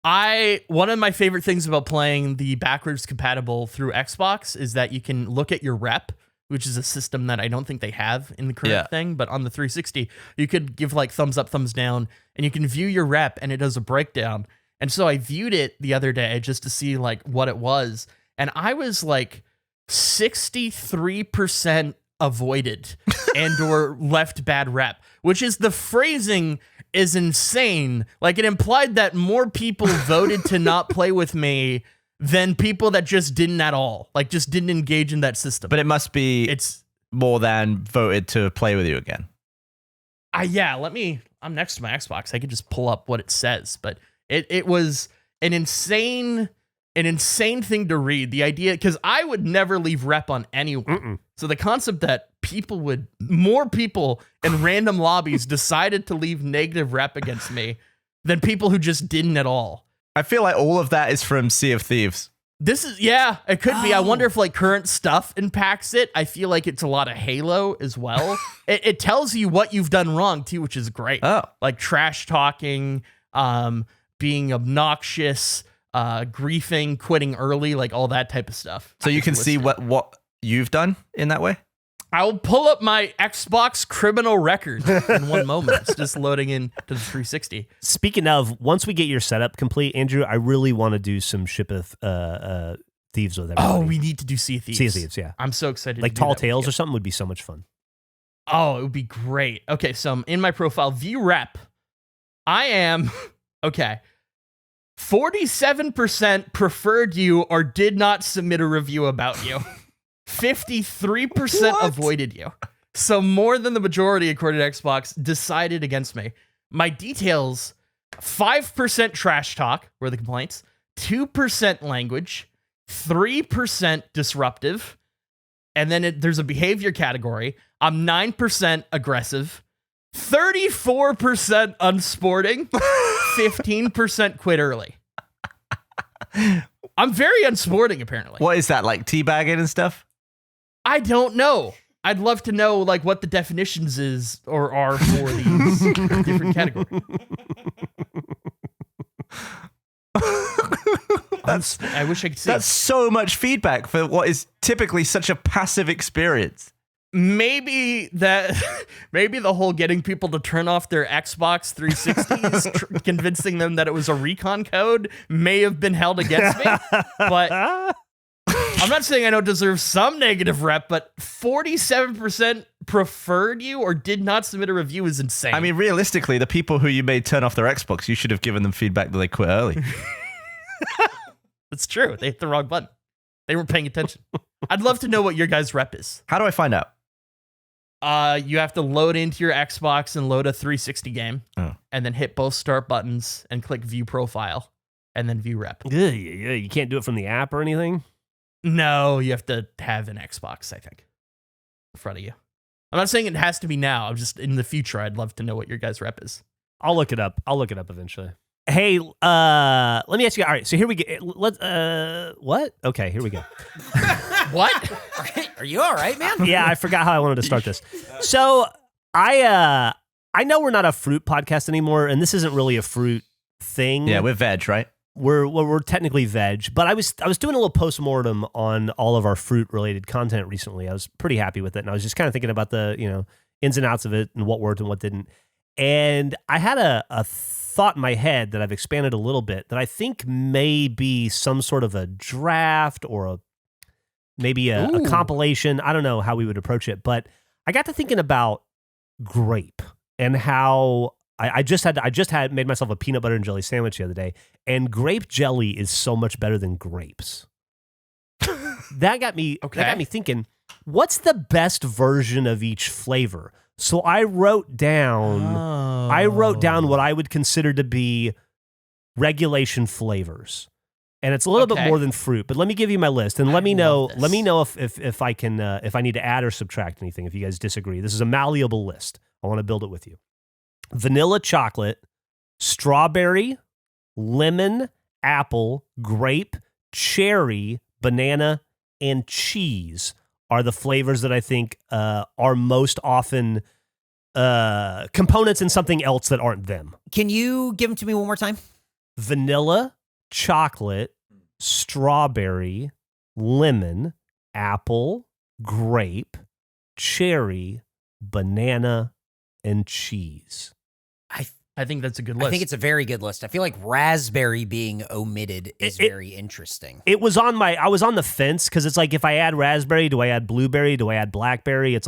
One of my favorite things about playing the backwards compatible through Xbox is that you can look at your rep, which is a system that I don't think they have in the current thing, but on the 360, you could give like thumbs up, thumbs down, and you can view your rep, and it does a breakdown. And so I viewed it the other day just to see like what it was, and I was like 63% avoided and or left bad rep, which is the phrasing is insane. Like it implied that more people voted to not play with me than people that just didn't at all, like just didn't engage in that system. But it must be more than voted to play with you again. I'm next to my Xbox. I could just pull up what it says, but it was an insane thing to read. The idea, because I would never leave rep on anyone. So the concept that more people in random lobbies decided to leave negative rep against me than people who just didn't at all. I feel like all of that is from Sea of Thieves. It could be. I wonder if like current stuff impacts it. I feel like it's a lot of Halo as well. It tells you what you've done wrong too, which is great. Oh, like trash talking, being obnoxious, griefing, quitting early, like all that type of stuff. So you can see what you've done in that way? I'll pull up my Xbox criminal record in one moment. It's just loading into the 360. Speaking of, once we get your setup complete, Andrew, I really want to do some Ship of Thieves with everybody. Oh, we need to do Sea of Thieves. Sea of Thieves, yeah. I'm so excited. Like Tall Tales or something would be so much fun. Oh, it would be great. Okay, so I'm in my profile, view rep. I am, 47% preferred you or did not submit a review about you. 53% avoided you. So more than the majority, according to Xbox, decided against me. My details, 5% trash talk were the complaints, 2% language, 3% disruptive, and then there's a behavior category. I'm 9% aggressive, 34% unsporting, 15% quit early. I'm very unsporting, apparently. What is that, like teabagging and stuff? I don't know. I'd love to know like what the definitions are for these different categories. I wish I could see. That's so much feedback for what is typically such a passive experience. Maybe the whole getting people to turn off their Xbox 360s, convincing them that it was a recon code, may have been held against me. But I'm not saying I don't deserve some negative rep, but 47% preferred you or did not submit a review is insane. I mean, realistically, the people who you made turn off their Xbox, you should have given them feedback that they quit early. That's true. They hit the wrong button. They weren't paying attention. I'd love to know what your guys' rep is. How do I find out? You have to load into your Xbox and load a 360 game, and then hit both start buttons and click view profile, and then view rep. Yeah, you can't do it from the app or anything? No, you have to have an Xbox, I think, in front of you. I'm not saying it has to be now. I'm just in the future. I'd love to know what your guys' rep is. I'll look it up. Eventually. Hey, let me ask you. All right, so here we go. What? Okay, here we go. What? Are you all right, man? Yeah, I forgot how I wanted to start this. So I know we're not a fruit podcast anymore, and this isn't really a fruit thing. Yeah, we're veg, right? We're technically veg, but I was doing a little postmortem on all of our fruit related content recently. I was pretty happy with it, and I was just kind of thinking about the ins and outs of it and what worked and what didn't. And I had a thought in my head that I've expanded a little bit that I think may be some sort of a draft or maybe a compilation. I don't know how we would approach it, but I got to thinking about grape and how I just made myself a peanut butter and jelly sandwich the other day, and grape jelly is so much better than grapes. That got me thinking, what's the best version of each flavor? So I wrote down what I would consider to be regulation flavors. And it's a little bit more than fruit, but let me give you my list and let me know if I can if I need to add or subtract anything if you guys disagree. This is a malleable list. I want to build it with you. Vanilla chocolate, strawberry, lemon, apple, grape, cherry, banana, and cheese are the flavors that I think are most often components in something else that aren't them. Can you give them to me one more time? Vanilla, chocolate, strawberry, lemon, apple, grape, cherry, banana, and cheese. I think that's a good list. I think it's a very good list. I feel like raspberry being omitted is very interesting. I was on the fence because it's like, if I add raspberry, do I add blueberry? Do I add blackberry? I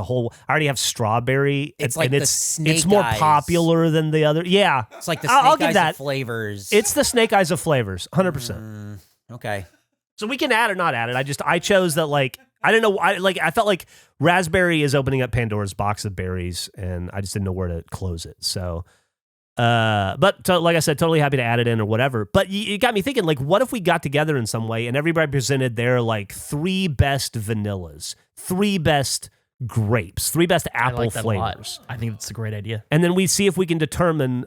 already have strawberry. It's like it's more popular than the other. Yeah. It's like the snake eyes of flavors. It's the snake eyes of flavors, 100%. Okay. So we can add or not add it. I chose that, like, I don't know. I felt like raspberry is opening up Pandora's box of berries, and I just didn't know where to close it. So, like I said, totally happy to add it in or whatever. But it got me thinking, like, what if we got together in some way and everybody presented their like 3 best vanillas, 3 best grapes, 3 best apple flavors? I think that's a great idea. And then we see if we can determine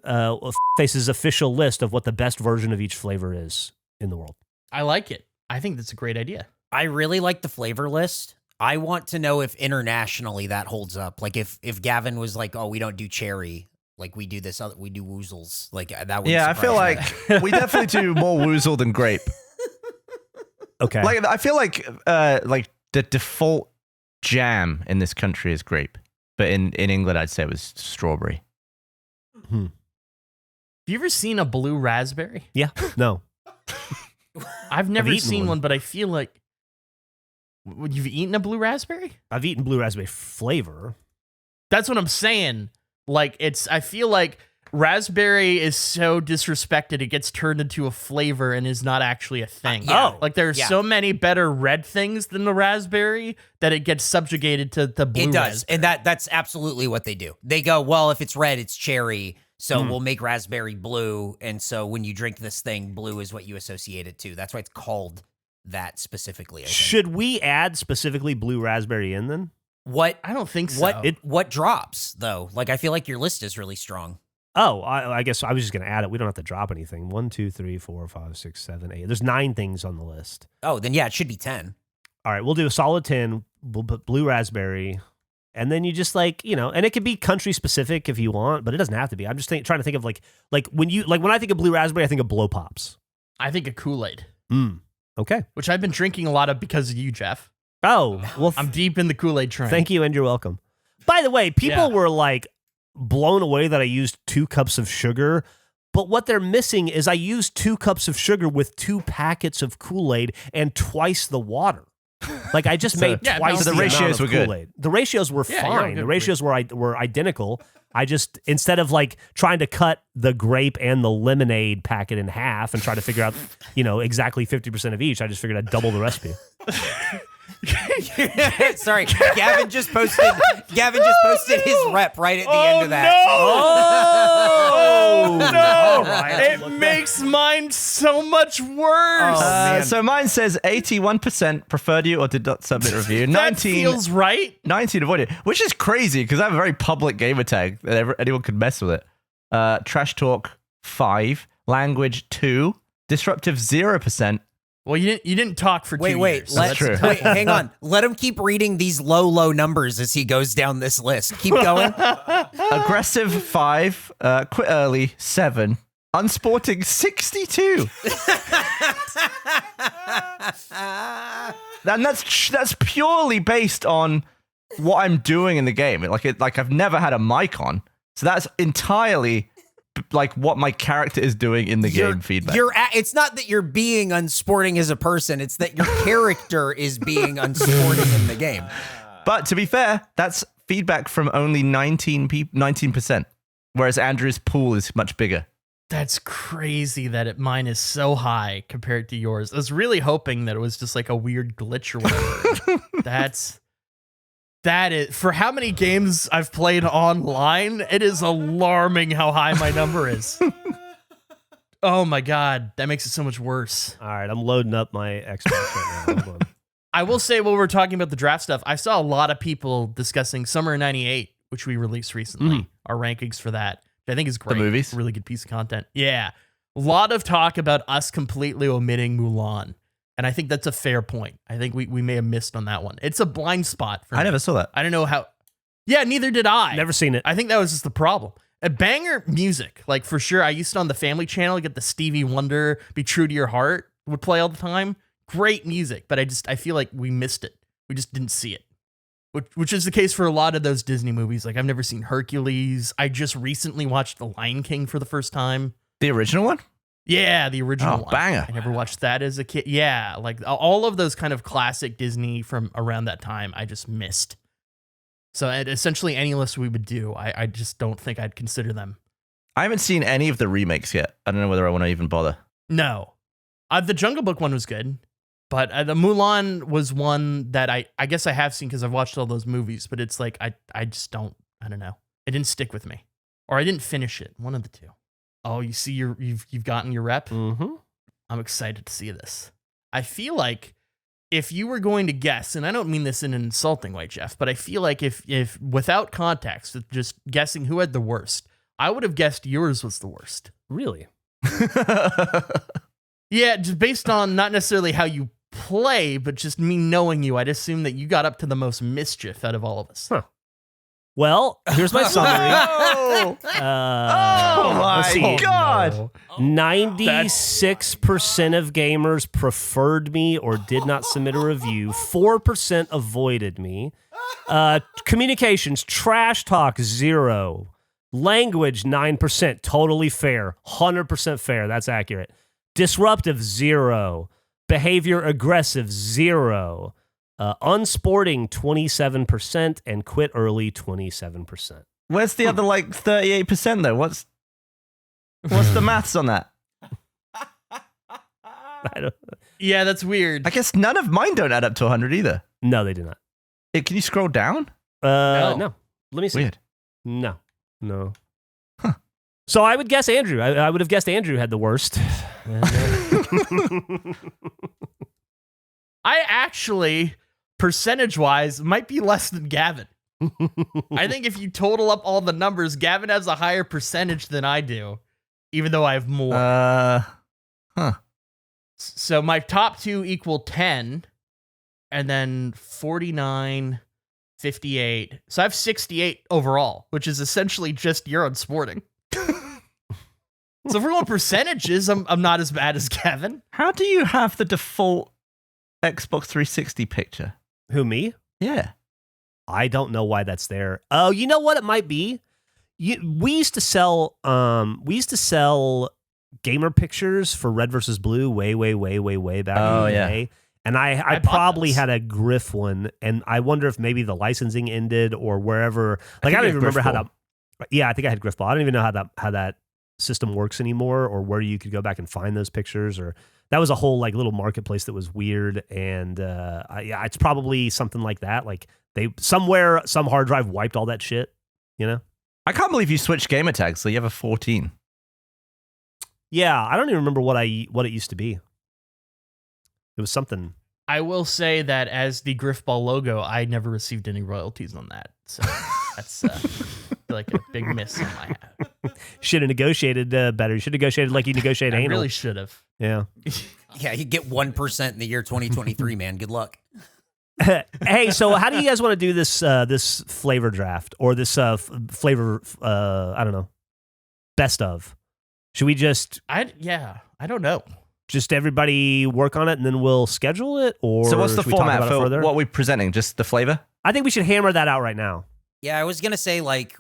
Face's official list of what the best version of each flavor is in the world. I like it. I think that's a great idea. I really like the flavor list. I want to know if internationally that holds up. Like if Gavin was like, "Oh, we don't do cherry. Like we do this other, we do woozles." Like that would. Yeah, I feel like we definitely do more woozle than grape. Okay. Like I feel like the default jam in this country is grape, but in England I'd say it was strawberry. Have you ever seen a blue raspberry? Yeah. No. I've never seen one, but I feel like you've eaten a blue raspberry? I've eaten blue raspberry flavor. That's what I'm saying. Like I feel like raspberry is so disrespected, it gets turned into a flavor and is not actually a thing. Like there are so many better red things than the raspberry that it gets subjugated to the blue. It does, raspberry. and that's absolutely what they do. They go, well, if it's red, it's cherry, so we'll make raspberry blue, and so when you drink this thing, blue is what you associate it to. That's why it's called that specifically. I think. Should we add specifically blue raspberry in then? What? I don't think so. What drops though? Like I feel like your list is really strong. Oh, I guess I was just going to add it. We don't have to drop anything. 1, 2, 3, 4, 5, 6, 7, 8. There's 9 things on the list. Oh, then yeah, it should be 10. All right, we'll do a solid 10. We'll put blue raspberry. And then you just like, and it could be country specific if you want, but it doesn't have to be. I'm just trying to think of like when I think of blue raspberry, I think of blow pops. I think of Kool-Aid. Okay. Which I've been drinking a lot of because of you, Geoff. Oh, well, I'm deep in the Kool-Aid train. Thank you, and you're welcome. By the way, people were like blown away that I used 2 cups of sugar, but what they're missing is I used 2 cups of sugar with 2 packets of Kool-Aid and twice the water. Like I just made twice so the ratios amount of were Kool-Aid. The ratios were fine. The ratios were identical. I just, instead of like trying to cut the grape and the lemonade packet in half and try to figure out, exactly 50% of each, I just figured I'd double the recipe. Sorry, Gavin just posted his rep right at the end of that. No! It makes mine so much worse. So mine says 81% preferred you or did not submit review. 19 that feels right. 19 avoided, which is crazy because I have a very public gamer tag that anyone could mess with it. Trash talk 5, language 2, disruptive 0%. Well, you didn't talk for 2 years. That's true. Wait, hang on. Let him keep reading these low numbers as he goes down this list. Keep going. Aggressive 5, quit early 7, unsporting 62. And that's purely based on what I'm doing in the game. Like I've never had a mic on, so that's entirely like what my character is doing in the game feedback. It's not that you're being unsporting as a person, it's that your character is being unsporting in the game. But to be fair, that's feedback from only 19%, whereas Andrew's pool is much bigger. That's crazy that mine is so high compared to yours. I was really hoping that it was just like a weird glitch or whatever. That is, for how many games I've played online, it is alarming how high my number is. Oh my God, that makes it so much worse. All right, I'm loading up my Xbox right now. Hold on. I will say, while we're talking about the draft stuff, I saw a lot of people discussing Summer of '98, which we released recently, our rankings for that, which I think is great. The movies? Really good piece of content. Yeah. A lot of talk about us completely omitting Mulan. And I think that's a fair point. I think we may have missed on that one. It's a blind spot for me. I never saw that. I don't know how. Yeah, neither did I. Never seen it. I think that was just the problem. A banger music, like for sure. I used it on the Family Channel, get the Stevie Wonder, Be True to Your Heart would play all the time. Great music, but I feel like we missed it. We just didn't see it. Which is the case for a lot of those Disney movies. Like I've never seen Hercules. I just recently watched The Lion King for the first time. The original one? Yeah, the original one. Banger. I never watched that as a kid. Yeah, like all of those kind of classic Disney from around that time, I just missed. So essentially any list we would do, I just don't think I'd consider them. I haven't seen any of the remakes yet. I don't know whether I want to even bother. No. The Jungle Book one was good, but the Mulan was one that I guess I have seen because I've watched all those movies, but it's like I just don't, I don't know. It didn't stick with me. Or I didn't finish it. One of the two. Oh, you see, you've gotten your rep? Mm-hmm. I'm excited to see this. I feel like if you were going to guess, and I don't mean this in an insulting way, Geoff, but I feel like if without context, with just guessing who had the worst, I would have guessed yours was the worst. Really? Yeah, just based on not necessarily how you play, but just me knowing you, I'd assume that you got up to the most mischief out of all of us. Huh. Well, here's my summary. Oh my God. 96% of gamers preferred me or did not submit a review. 4% avoided me. Communications, trash talk, 0. Language, 9%. Totally fair. 100% fair. That's accurate. Disruptive, 0. Behavior, aggressive, 0. Unsporting, 27%, and quit early, 27%. Where's the other 38% though? What's the maths on that? Yeah, that's weird. I guess none of mine don't add up to 100 either. No, they did not. Can you scroll down? No. Let me see. Weird. No. Huh. So I would guess Andrew. I would have guessed Andrew had the worst. I actually, percentage-wise, might be less than Gavin. I think if you total up all the numbers, Gavin has a higher percentage than I do, even though I have more. So my top two equal 10, and then 49, 58. So I have 68 overall, which is essentially just your own sporting. So if we're going percentages, I'm not as bad as Gavin. How do you have the default Xbox 360 picture? Who, me? Yeah. I don't know why that's there. Oh, you know what it might be? We used to sell gamer pictures for Red versus Blue way back in the day. And I probably had a Griff one, and I wonder if maybe the licensing ended or wherever. Like I don't even remember how that. Yeah, I think I had Griff Ball. I don't even know how that system works anymore, or where you could go back and find those pictures. Or that was a whole like little marketplace that was weird. And yeah, it's probably something like that. Like some hard drive wiped all that shit. You know. I can't believe you switched gamer tags. So you have a 14. Yeah, I don't even remember what it used to be. It was something. I will say that as the Griffball logo, I never received any royalties on that. So that's like a big miss on my hat. Should have negotiated better. You should have negotiated like you negotiate anal. I really should have. Yeah. Yeah, you get 1% in the year 2023, man. Good luck. Hey, so how do you guys want to do this flavor draft or this flavor? I don't know. Best of. Should we just? I don't know. Just everybody work on it and then we'll schedule it, or so what's the format for further? what we're presenting? Just the flavor? I think we should hammer that out right now. Yeah, I was gonna say like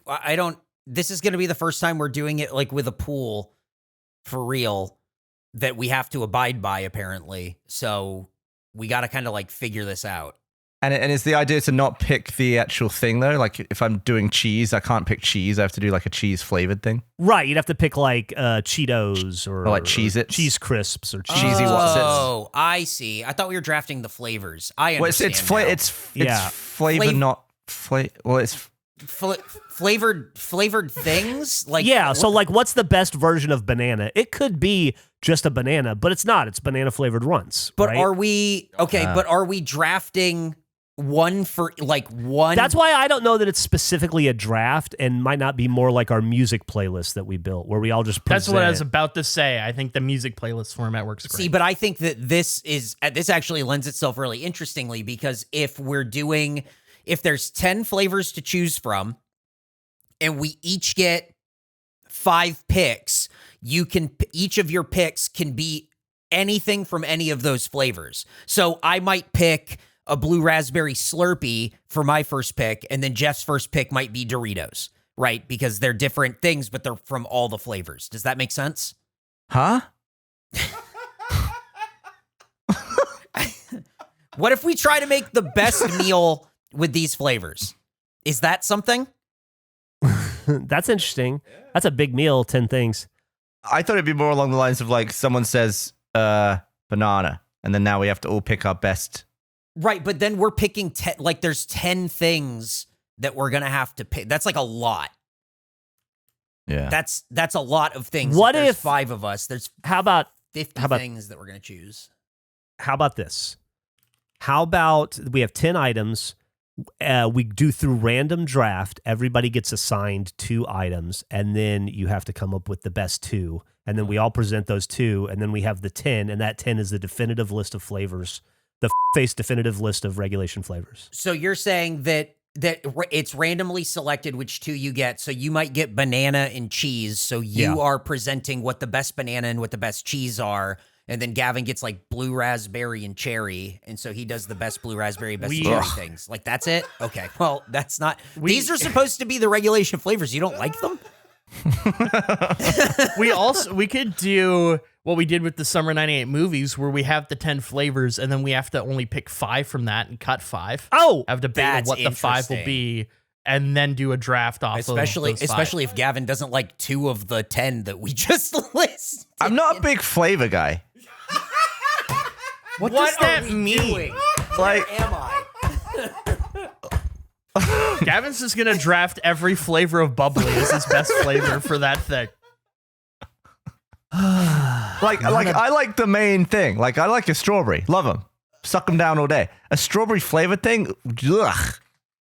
this is gonna be the first time we're doing it like with a pool for real that we have to abide by apparently. So we got to kind of like figure this out. And is the idea to not pick the actual thing though? Like if I'm doing cheese, I can't pick cheese. I have to do like a cheese flavored thing. Right, you'd have to pick like Cheetos or like Cheez-Its. Cheese Crisps or Cheesy What's-Its. Oh, I see. I thought we were drafting the flavors. I understand. Well, it's flavored, not flavor. Well, it's flavored things. Like yeah. So like, what's the best version of banana? It could be just a banana, but it's not. It's banana flavored runs. But right? are we okay? But are we drafting one for like one? That's why I don't know that it's specifically a draft and might not be more like our music playlist that we built where we all just present. That's what I was about to say. I think the music playlist format works great. See, but I think that this actually lends itself really interestingly because if there's 10 flavors to choose from and we each get 5 picks, each of your picks can be anything from any of those flavors. So I might pick a blue raspberry Slurpee for my first pick, and then Jeff's first pick might be Doritos, right? Because they're different things, but they're from all the flavors. Does that make sense? Huh? What if we try to make the best meal with these flavors? Is that something? That's interesting. That's a big meal, 10 things. I thought it'd be more along the lines of like someone says banana, and then now we have to all pick our best. Right, but then we're picking 10, like there's 10 things that we're going to have to pick. That's like a lot. Yeah. That's a lot of things. What if there's if 5 of us? There's 50 things that we're going to choose. How about this? How about we have 10 items? We do through random draft. Everybody gets assigned 2 items, and then you have to come up with the best 2. And then we all present those 2, and then we have the 10, and that 10 is the definitive list of flavors, the face definitive list of regulation flavors. So you're saying that it's randomly selected which 2 you get. So you might get banana and cheese. So you are presenting what the best banana and what the best cheese are. And then Gavin gets like blue raspberry and cherry. And so he does the best blue raspberry, best cherry things. Like that's it? Okay. Well, that's not. These are supposed to be the regulation flavors. You don't like them? we could do what we did with the Summer 98 movies where we have the 10 flavors and then we have to only pick 5 from that and cut 5. Oh, have debate on what the 5 will be and then do a draft off especially of those 5. Especially if Gavin doesn't like 2 of the 10 that we just listed. I'm not a big flavor guy. What does that mean? Doing? Like, where am I? Gavin's just gonna draft every flavor of bubbly as his best flavor for that thing. I like the main thing. Like I like a strawberry. Love them. Suck them down all day. A strawberry flavored thing. Ugh.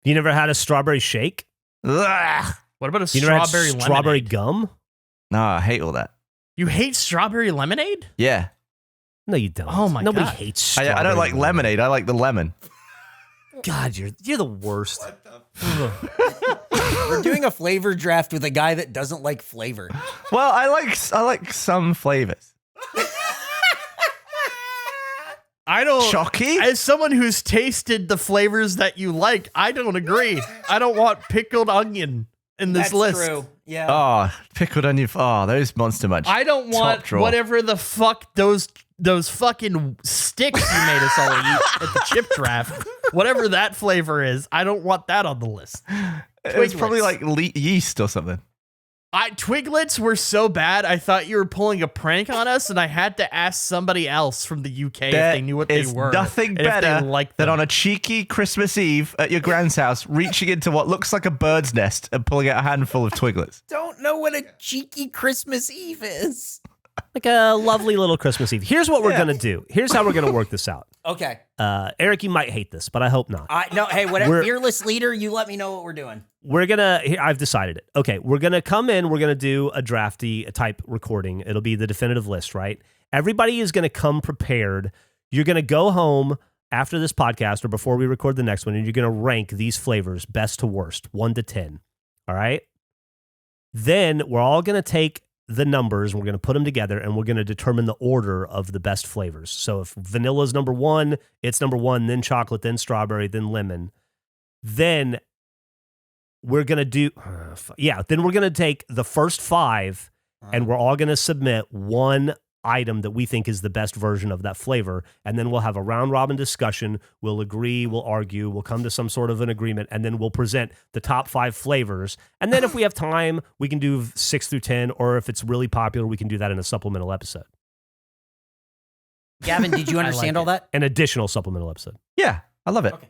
You never had a strawberry shake? Ugh. What about a You strawberry never had lemonade? strawberry gum? No, I hate all that. You hate strawberry lemonade? Yeah. No, you don't. Oh my Nobody God. hates strawberry I don't like lemonade. I like the lemon. God, you're the worst. We're doing a flavor draft with a guy that doesn't like flavor. Well, I like some flavors. I don't. Chalky? As someone who's tasted the flavors that you like, I don't agree. I don't want pickled onion in this That's list. true. Yeah. Oh, pickled onion. Oh, those Monster Munch. I don't want drawer. whatever the fuck those fucking sticks you made us all eat at the chip draft. Whatever that flavor is, I don't want that on the list. It's probably like yeast or something. Twiglets were so bad, I thought you were pulling a prank on us, and I had to ask somebody else from the UK if they knew what they were. Nothing and if they better liked than them. on a cheeky Christmas Eve at your grand's house, reaching into what looks like a bird's nest and pulling out a handful of Twiglets. Don't know what a cheeky Christmas Eve is. Like a lovely little Christmas Eve. Here's what we're going to do. Here's how we're going to work this out. Okay. Eric, you might hate this, but I hope not. Hey, whatever. Fearless leader, you let me know what we're doing. I've decided it. Okay, we're going to come in, we're going to do a drafty type recording. It'll be the definitive list, right? Everybody is going to come prepared. You're going to go home after this podcast or before we record the next one, and you're going to rank these flavors best to worst, 1 to 10. All right? Then we're all going to take the numbers, and we're going to put them together, and we're going to determine the order of the best flavors. So if vanilla is number 1, it's number 1, then chocolate, then strawberry, then lemon. Then we're going to do, then we're going to take the first 5, and we're all going to submit one item that we think is the best version of that flavor, and then we'll have a round-robin discussion. We'll agree, we'll argue, we'll come to some sort of an agreement, and then we'll present the top 5 flavors. And then if we have time, we can do 6 through 10, or if it's really popular, we can do that in a supplemental episode. Gavin, did you understand all that? An additional supplemental episode. Yeah, I love it. Okay.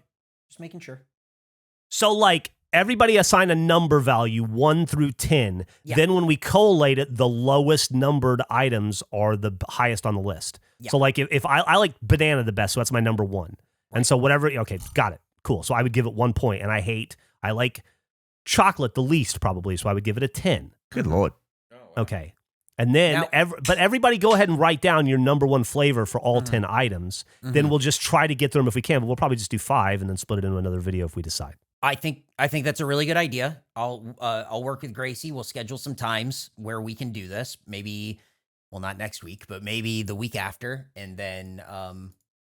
Just making sure. So, like, everybody assign a number value 1 through 10. Yeah. Then when we collate it, the lowest numbered items are the highest on the list. Yeah. So like if I like banana the best, so that's my number 1. Right. And so whatever, okay, got it. Cool. So I would give it 1 point. And I like chocolate the least probably, so I would give it a 10. Good Lord. Okay. And then, but everybody go ahead and write down your number 1 flavor for all 10 items. Then we'll just try to get through them if we can, but we'll probably just do 5 and then split it into another video if we decide. I think that's a really good idea. I'll work with Gracie. We'll schedule some times where we can do this. Maybe, well, not next week, but maybe the week after. And then,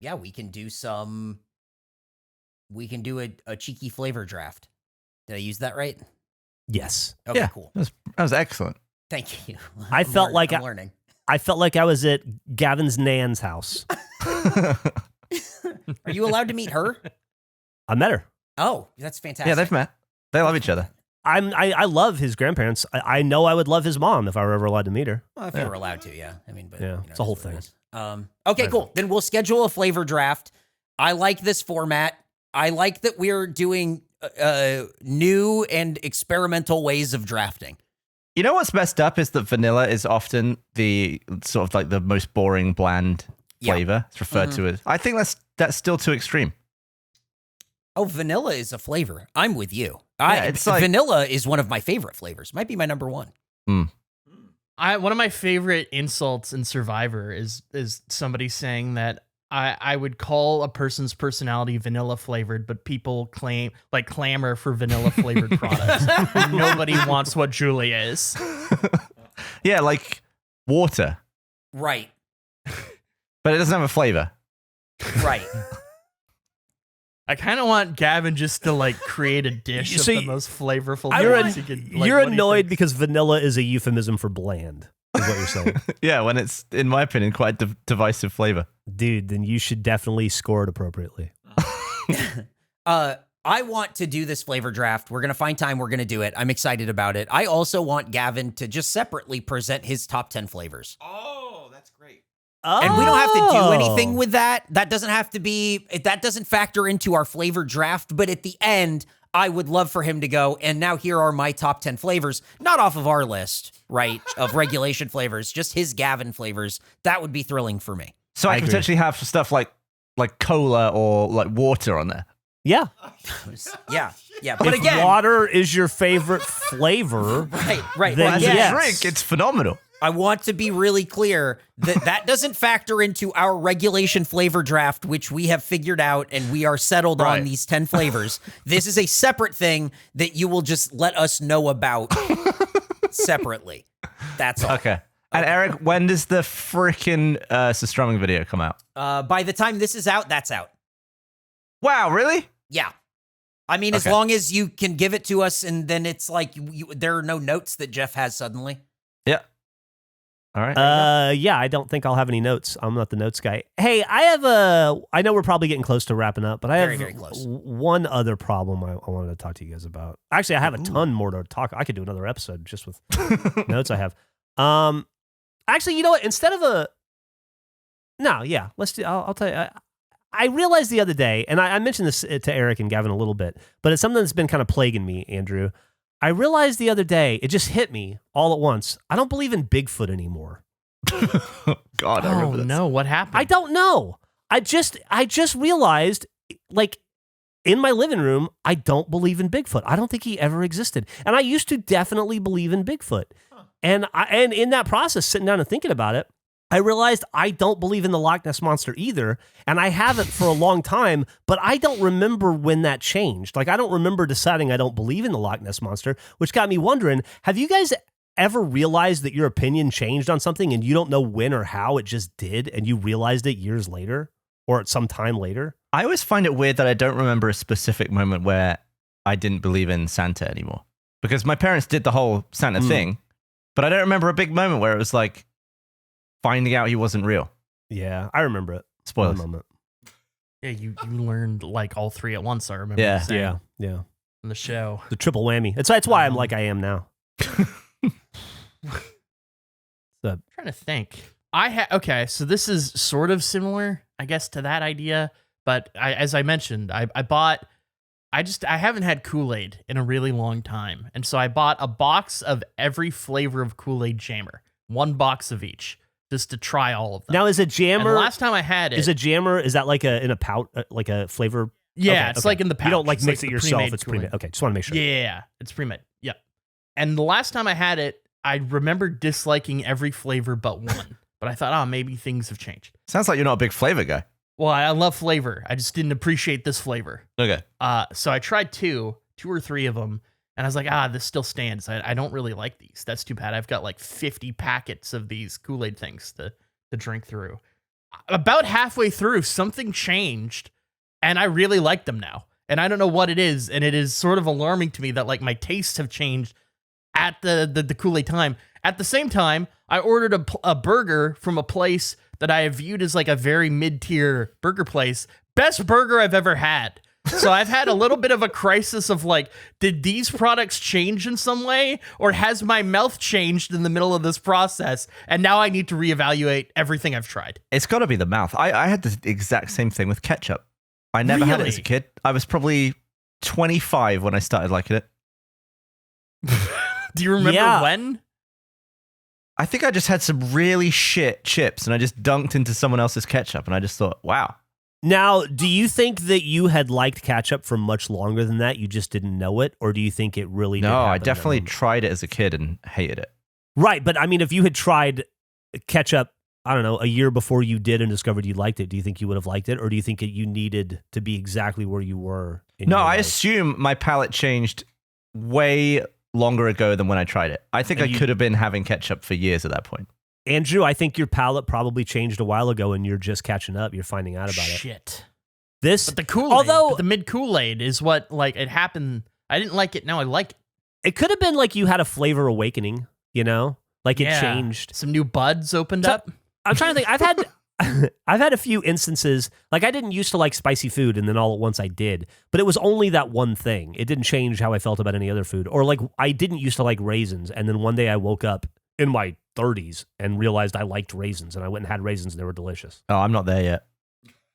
we can do a cheeky flavor draft. Did I use that right? Yes. Okay, Yeah, cool. that was excellent. Thank you. I felt like I'm learning. I felt like I was at Gavin's Nan's house. Are you allowed to meet her? I met her. Oh, that's fantastic. Yeah, they've met. They love each other. I love his grandparents. I know I would love his mom if I were ever allowed to meet her. Well, if you were allowed to, yeah. I mean, but Yeah, it's a whole thing. Okay, cool. Then we'll schedule a flavor draft. I like this format. I like that we're doing new and experimental ways of drafting. You know what's messed up is that vanilla is often the sort of like the most boring, bland flavor. It's referred to as. I think that's still too extreme. Oh, vanilla is a flavor. I'm with you. It's like, vanilla is one of my favorite flavors. Might be my number 1. One of my favorite insults in Survivor is somebody saying that I would call a person's personality vanilla flavored, but people clamor for vanilla flavored products. Nobody wants what Julia is. Yeah, like water. Right. But it doesn't have a flavor. Right. I kind of want Gavin just to create a dish of the most flavorful. You're annoyed because vanilla is a euphemism for bland, is what you're saying. Yeah, when it's, in my opinion, quite a divisive flavor. Dude, then you should definitely score it appropriately. I want to do this flavor draft. We're going to find time. We're going to do it. I'm excited about it. I also want Gavin to just separately present his top 10 flavors. Oh, that's great. And we don't have to do anything with that. That doesn't factor into our flavor draft. But at the end, I would love for him to go, and now here are my top 10 flavors, not off of our list, right, of regulation flavors, just his Gavin flavors. That would be thrilling for me. So I can potentially have stuff like cola or like water on there. Yeah. Yeah. But if again, water is your favorite flavor, right. Then Well, As yes. a drink, it's phenomenal. I want to be really clear that that doesn't factor into our regulation flavor draft, which we have figured out and we are settled Right. on these 10 flavors. This is a separate thing that you will just let us know about separately. That's all. Okay. And Eric, when does the freaking strumming video come out? By the time this is out, that's out. Wow, really? Yeah. I mean, as Okay. long as you can give it to us and then it's like there are no notes that Geoff has suddenly. Yeah. All right. Yeah, I don't think I'll have any notes. I'm not the notes guy. Hey, I know we're probably getting close to wrapping up, but I have Very, very close. one other problem I wanted to talk to you guys about. Actually, I have a ton more to talk. I could do another episode just with notes I have. Actually, you know what? Instead of let's do. I'll tell you. I realized the other day, and I mentioned this to Eric and Gavin a little bit, but it's something that's been kind of plaguing me, Andrew. I realized the other day, it just hit me all at once. I don't believe in Bigfoot anymore. God, I Oh remember this. no, what happened? I don't know. I just realized, like, in my living room, I don't believe in Bigfoot. I don't think he ever existed. And I used to definitely believe in Bigfoot. And in that process, sitting down and thinking about it, I realized I don't believe in the Loch Ness Monster either, and I haven't for a long time, but I don't remember when that changed. Like, I don't remember deciding I don't believe in the Loch Ness Monster, which got me wondering, have you guys ever realized that your opinion changed on something and you don't know when or how it just did, and you realized it years later or at some time later? I always find it weird that I don't remember a specific moment where I didn't believe in Santa anymore. Because my parents did the whole Santa thing, but I don't remember a big moment where it was like, finding out he wasn't real. Yeah, I remember it. Spoilers. One moment. Yeah, you learned like all three at once. I remember. Yeah. you saying Yeah. in the show. The triple whammy. That's why I'm like I am now. I'm trying to think. Okay, so this is sort of similar, I guess, to that idea. But as I mentioned, I haven't had Kool-Aid in a really long time, and so I bought a box of every flavor of Kool-Aid Jammer, 1 box of each, just to try all of them. Now, is a And jammer? the last time I had it, Is a jammer? Is that like in a pouch, like a flavor? yeah, Okay, it's okay. like in the pouch. You don't like It's mix like it the yourself. pre-made It's Kool-Aid. pre-made. Okay, just want to make sure. Yeah, it's pre-made. Yeah. And the last time I had it, I remember disliking every flavor but one. But I thought, maybe things have changed. Sounds like you're not a big flavor guy. Well, I love flavor. I just didn't appreciate this flavor. Okay. So I tried two or three of them, and I was like, this still stands. I don't really like these. That's too bad. I've got like 50 packets of these Kool-Aid things to drink through. About halfway through, something changed, and I really like them now. And I don't know what it is, and it is sort of alarming to me that like my tastes have changed at the Kool-Aid time. At the same time, I ordered a burger from a place that I have viewed as like a very mid-tier burger place. Best burger I've ever had. So I've had a little bit of a crisis of like, did these products change in some way? Or has my mouth changed in the middle of this process? And now I need to reevaluate everything I've tried. It's got to be the mouth. I had the exact same thing with ketchup. I never had it as a Really? kid. I was probably 25 when I started liking it. Do you remember Yeah. when? I think I just had some really shit chips and I just dunked into someone else's ketchup and I just thought, wow. Now, do you think that you had liked ketchup for much longer than that? You just didn't know it, or do you think it really? did No, happen I in that definitely moment? tried it as a kid and hated it. Right, but I mean, if you had tried ketchup, I don't know, a year before you did and discovered you liked it, do you think you would have liked it, or do you think you needed to be exactly where you were? No, I life? assume my palate changed way longer ago than when I tried it. I think And I you- could have been having ketchup for years at that point. Andrew, I think your palate probably changed a while ago, and you're just catching up. You're finding out about it. Shit. This, But the Kool-Aid, Although- the mid Kool-Aid is what, like, it happened. I didn't like it. Now I like it. it could have been like you had a flavor awakening. You know, like it Yeah. changed. Some new buds opened So- up. I'm trying to think. I've had a few instances. Like I didn't used to like spicy food, and then all at once I did. But it was only that one thing. It didn't change how I felt about any other food. Or like I didn't used to like raisins, and then one day I woke up in my 30s and realized I liked raisins, and I went and had raisins, and they were delicious. Oh, I'm not there yet.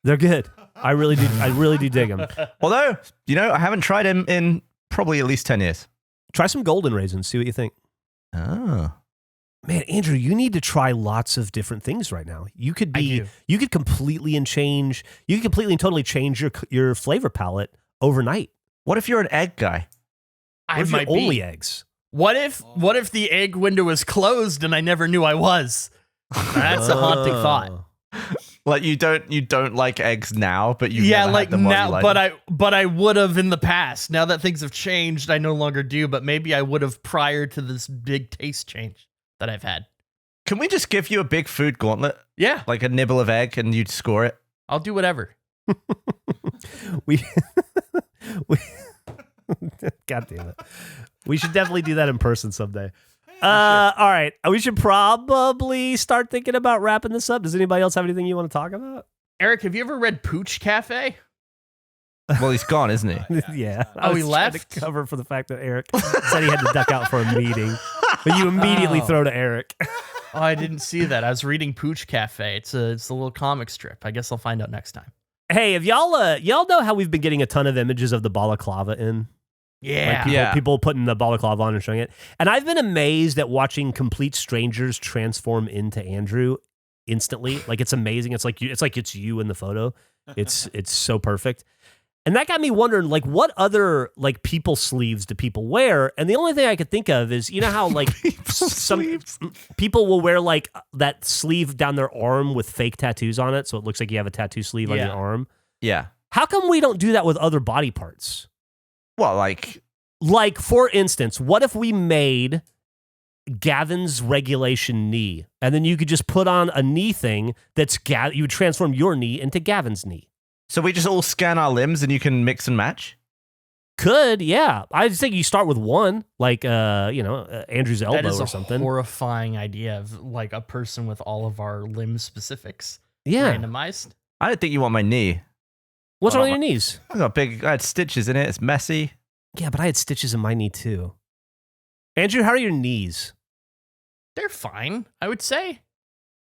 They're good. I really do. I really do dig them. Although, I haven't tried him in probably at least 10 years. Try some golden raisins. See what you think. Oh. Man, Andrew, you need to try lots of different things right now. You could I be, do. you could completely and totally change your flavor palette overnight. What if you're an egg guy? What I if you're might only be. eggs? What if the egg window was closed and I never knew I was? That's a haunting thought. Like you don't like eggs now, but you Yeah, never like had them while now, you liked but them. I would have in the past. Now that things have changed, I no longer do. But maybe I would have prior to this big taste change that I've had. Can we just give you a big food gauntlet? Yeah, Like a nibble of egg and you'd score it? I'll do whatever. we God damn it. We should definitely do that in person someday. All right. We should probably start thinking about wrapping this up. Does anybody else have anything you want to talk about? Eric, have you ever read Pooch Cafe? Well, he's gone, isn't he? Yeah. Oh, I was he trying left? to cover for the fact that Eric said he had to duck out for a meeting. But you immediately Oh. throw to Eric. Oh, I didn't see that. I was reading Pooch Cafe. It's a little comic strip. I guess I'll find out next time. Hey, if y'all know how we've been getting a ton of images of the balaclava in? Yeah. Like people putting the balaclava on and showing it. And I've been amazed at watching complete strangers transform into Andrew instantly. Like it's amazing. It's like it's you in the photo. It's so perfect. And that got me wondering, like, what other like people sleeves do people wear? And the only thing I could think of is, you know how like some people will wear like that sleeve down their arm with fake tattoos on it, so it looks like you have a tattoo sleeve on your arm. Yeah. How come we don't do that with other body parts? Well, like Like, for instance, what if we made Gavin's regulation knee, and then you could just put on a knee thing that's you would transform your knee into Gavin's knee? so we just all scan our limbs and you can mix and match? Could, yeah. I just think you start with one, like, Andrew's elbow That is or a something. horrifying idea of like a person with all of our limb specifics Yeah. randomized. I don't think you want my knee. What's wrong with your knees? I had stitches in it. It's messy. Yeah, but I had stitches in my knee too. Andrew, how are your knees? They're fine, I would say.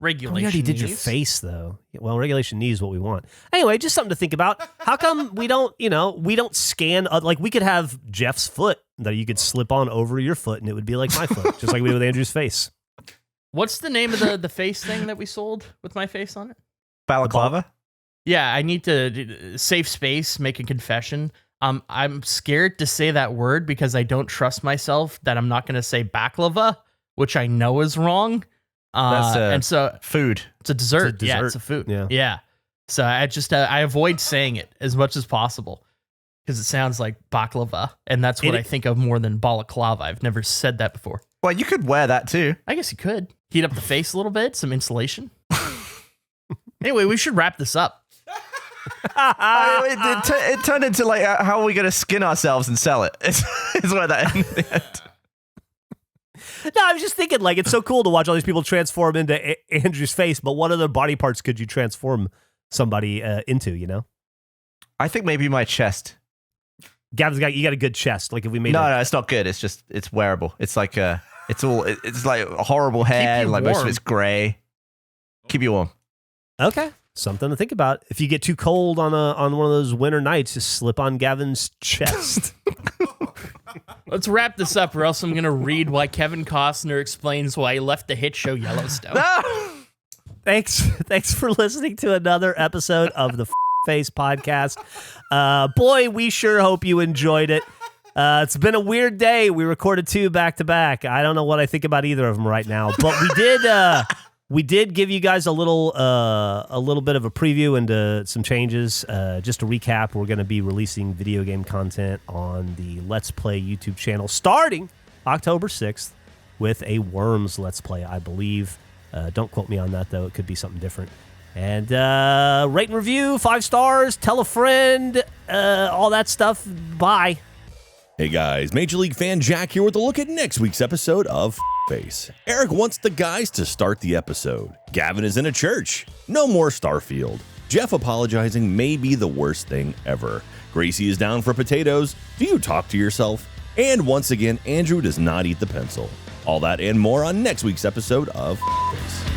Regulation. We already did your knees. face, though. Well, regulation knee is what we want. Anyway, just something to think about. How come we don't scan, like we could have Jeff's foot that you could slip on over your foot and it would be like my foot, just like we did with Andrew's face. What's the name of the face thing that we sold with my face on it? Balaclava? Yeah, I need to safe space, make a confession. I'm scared to say that word because I don't trust myself that I'm not going to say baklava, which I know is wrong. That's and so food. it's a dessert. It's a Yeah, dessert. it's a food. Yeah. Yeah. So I just I avoid saying it as much as possible because it sounds like baklava, and that's what I think of more than balaclava. I've never said that before. Well, you could wear that too. I guess you could heat up the face a little bit, some insulation. Anyway, we should wrap this up. It turned into like, how are we going to skin ourselves and sell it? It's where that ended. No, I was just thinking, like, it's so cool to watch all these people transform into Andrew's face, but what other body parts could you transform somebody into, you know? I think maybe my chest. Gavin's you got a good chest. Like, if we made No, it's not good. It's just, it's wearable. It's like it's like a horrible hair. you Like most of warm. it's gray. Keep you warm. Okay, something to think about. If you get too cold on one of those winter nights, just slip on Gavin's chest. Let's wrap this up, or else I'm going to read why Kevin Costner explains why he left the hit show Yellowstone. Thanks for listening to another episode of the Face Podcast. Boy, we sure hope you enjoyed it. It's been a weird day. We recorded 2 back to back. I don't know what I think about either of them right now, but we did give you guys a little bit of a preview into some changes. Just to recap, we're going to be releasing video game content on the Let's Play YouTube channel starting October 6th with a Worms Let's Play, I believe. Don't quote me on that, though. It could be something different. And rate and review, 5 stars, tell a friend, all that stuff. Bye. Hey guys, Major League fan Jack here with a look at next week's episode of Face. Eric wants the guys to start the episode. Gavin is in a church. No more Starfield. Geoff apologizing may be the worst thing ever. Gracie is down for potatoes. Do you talk to yourself? And once again, Andrew does not eat the pencil. All that and more on next week's episode of Face.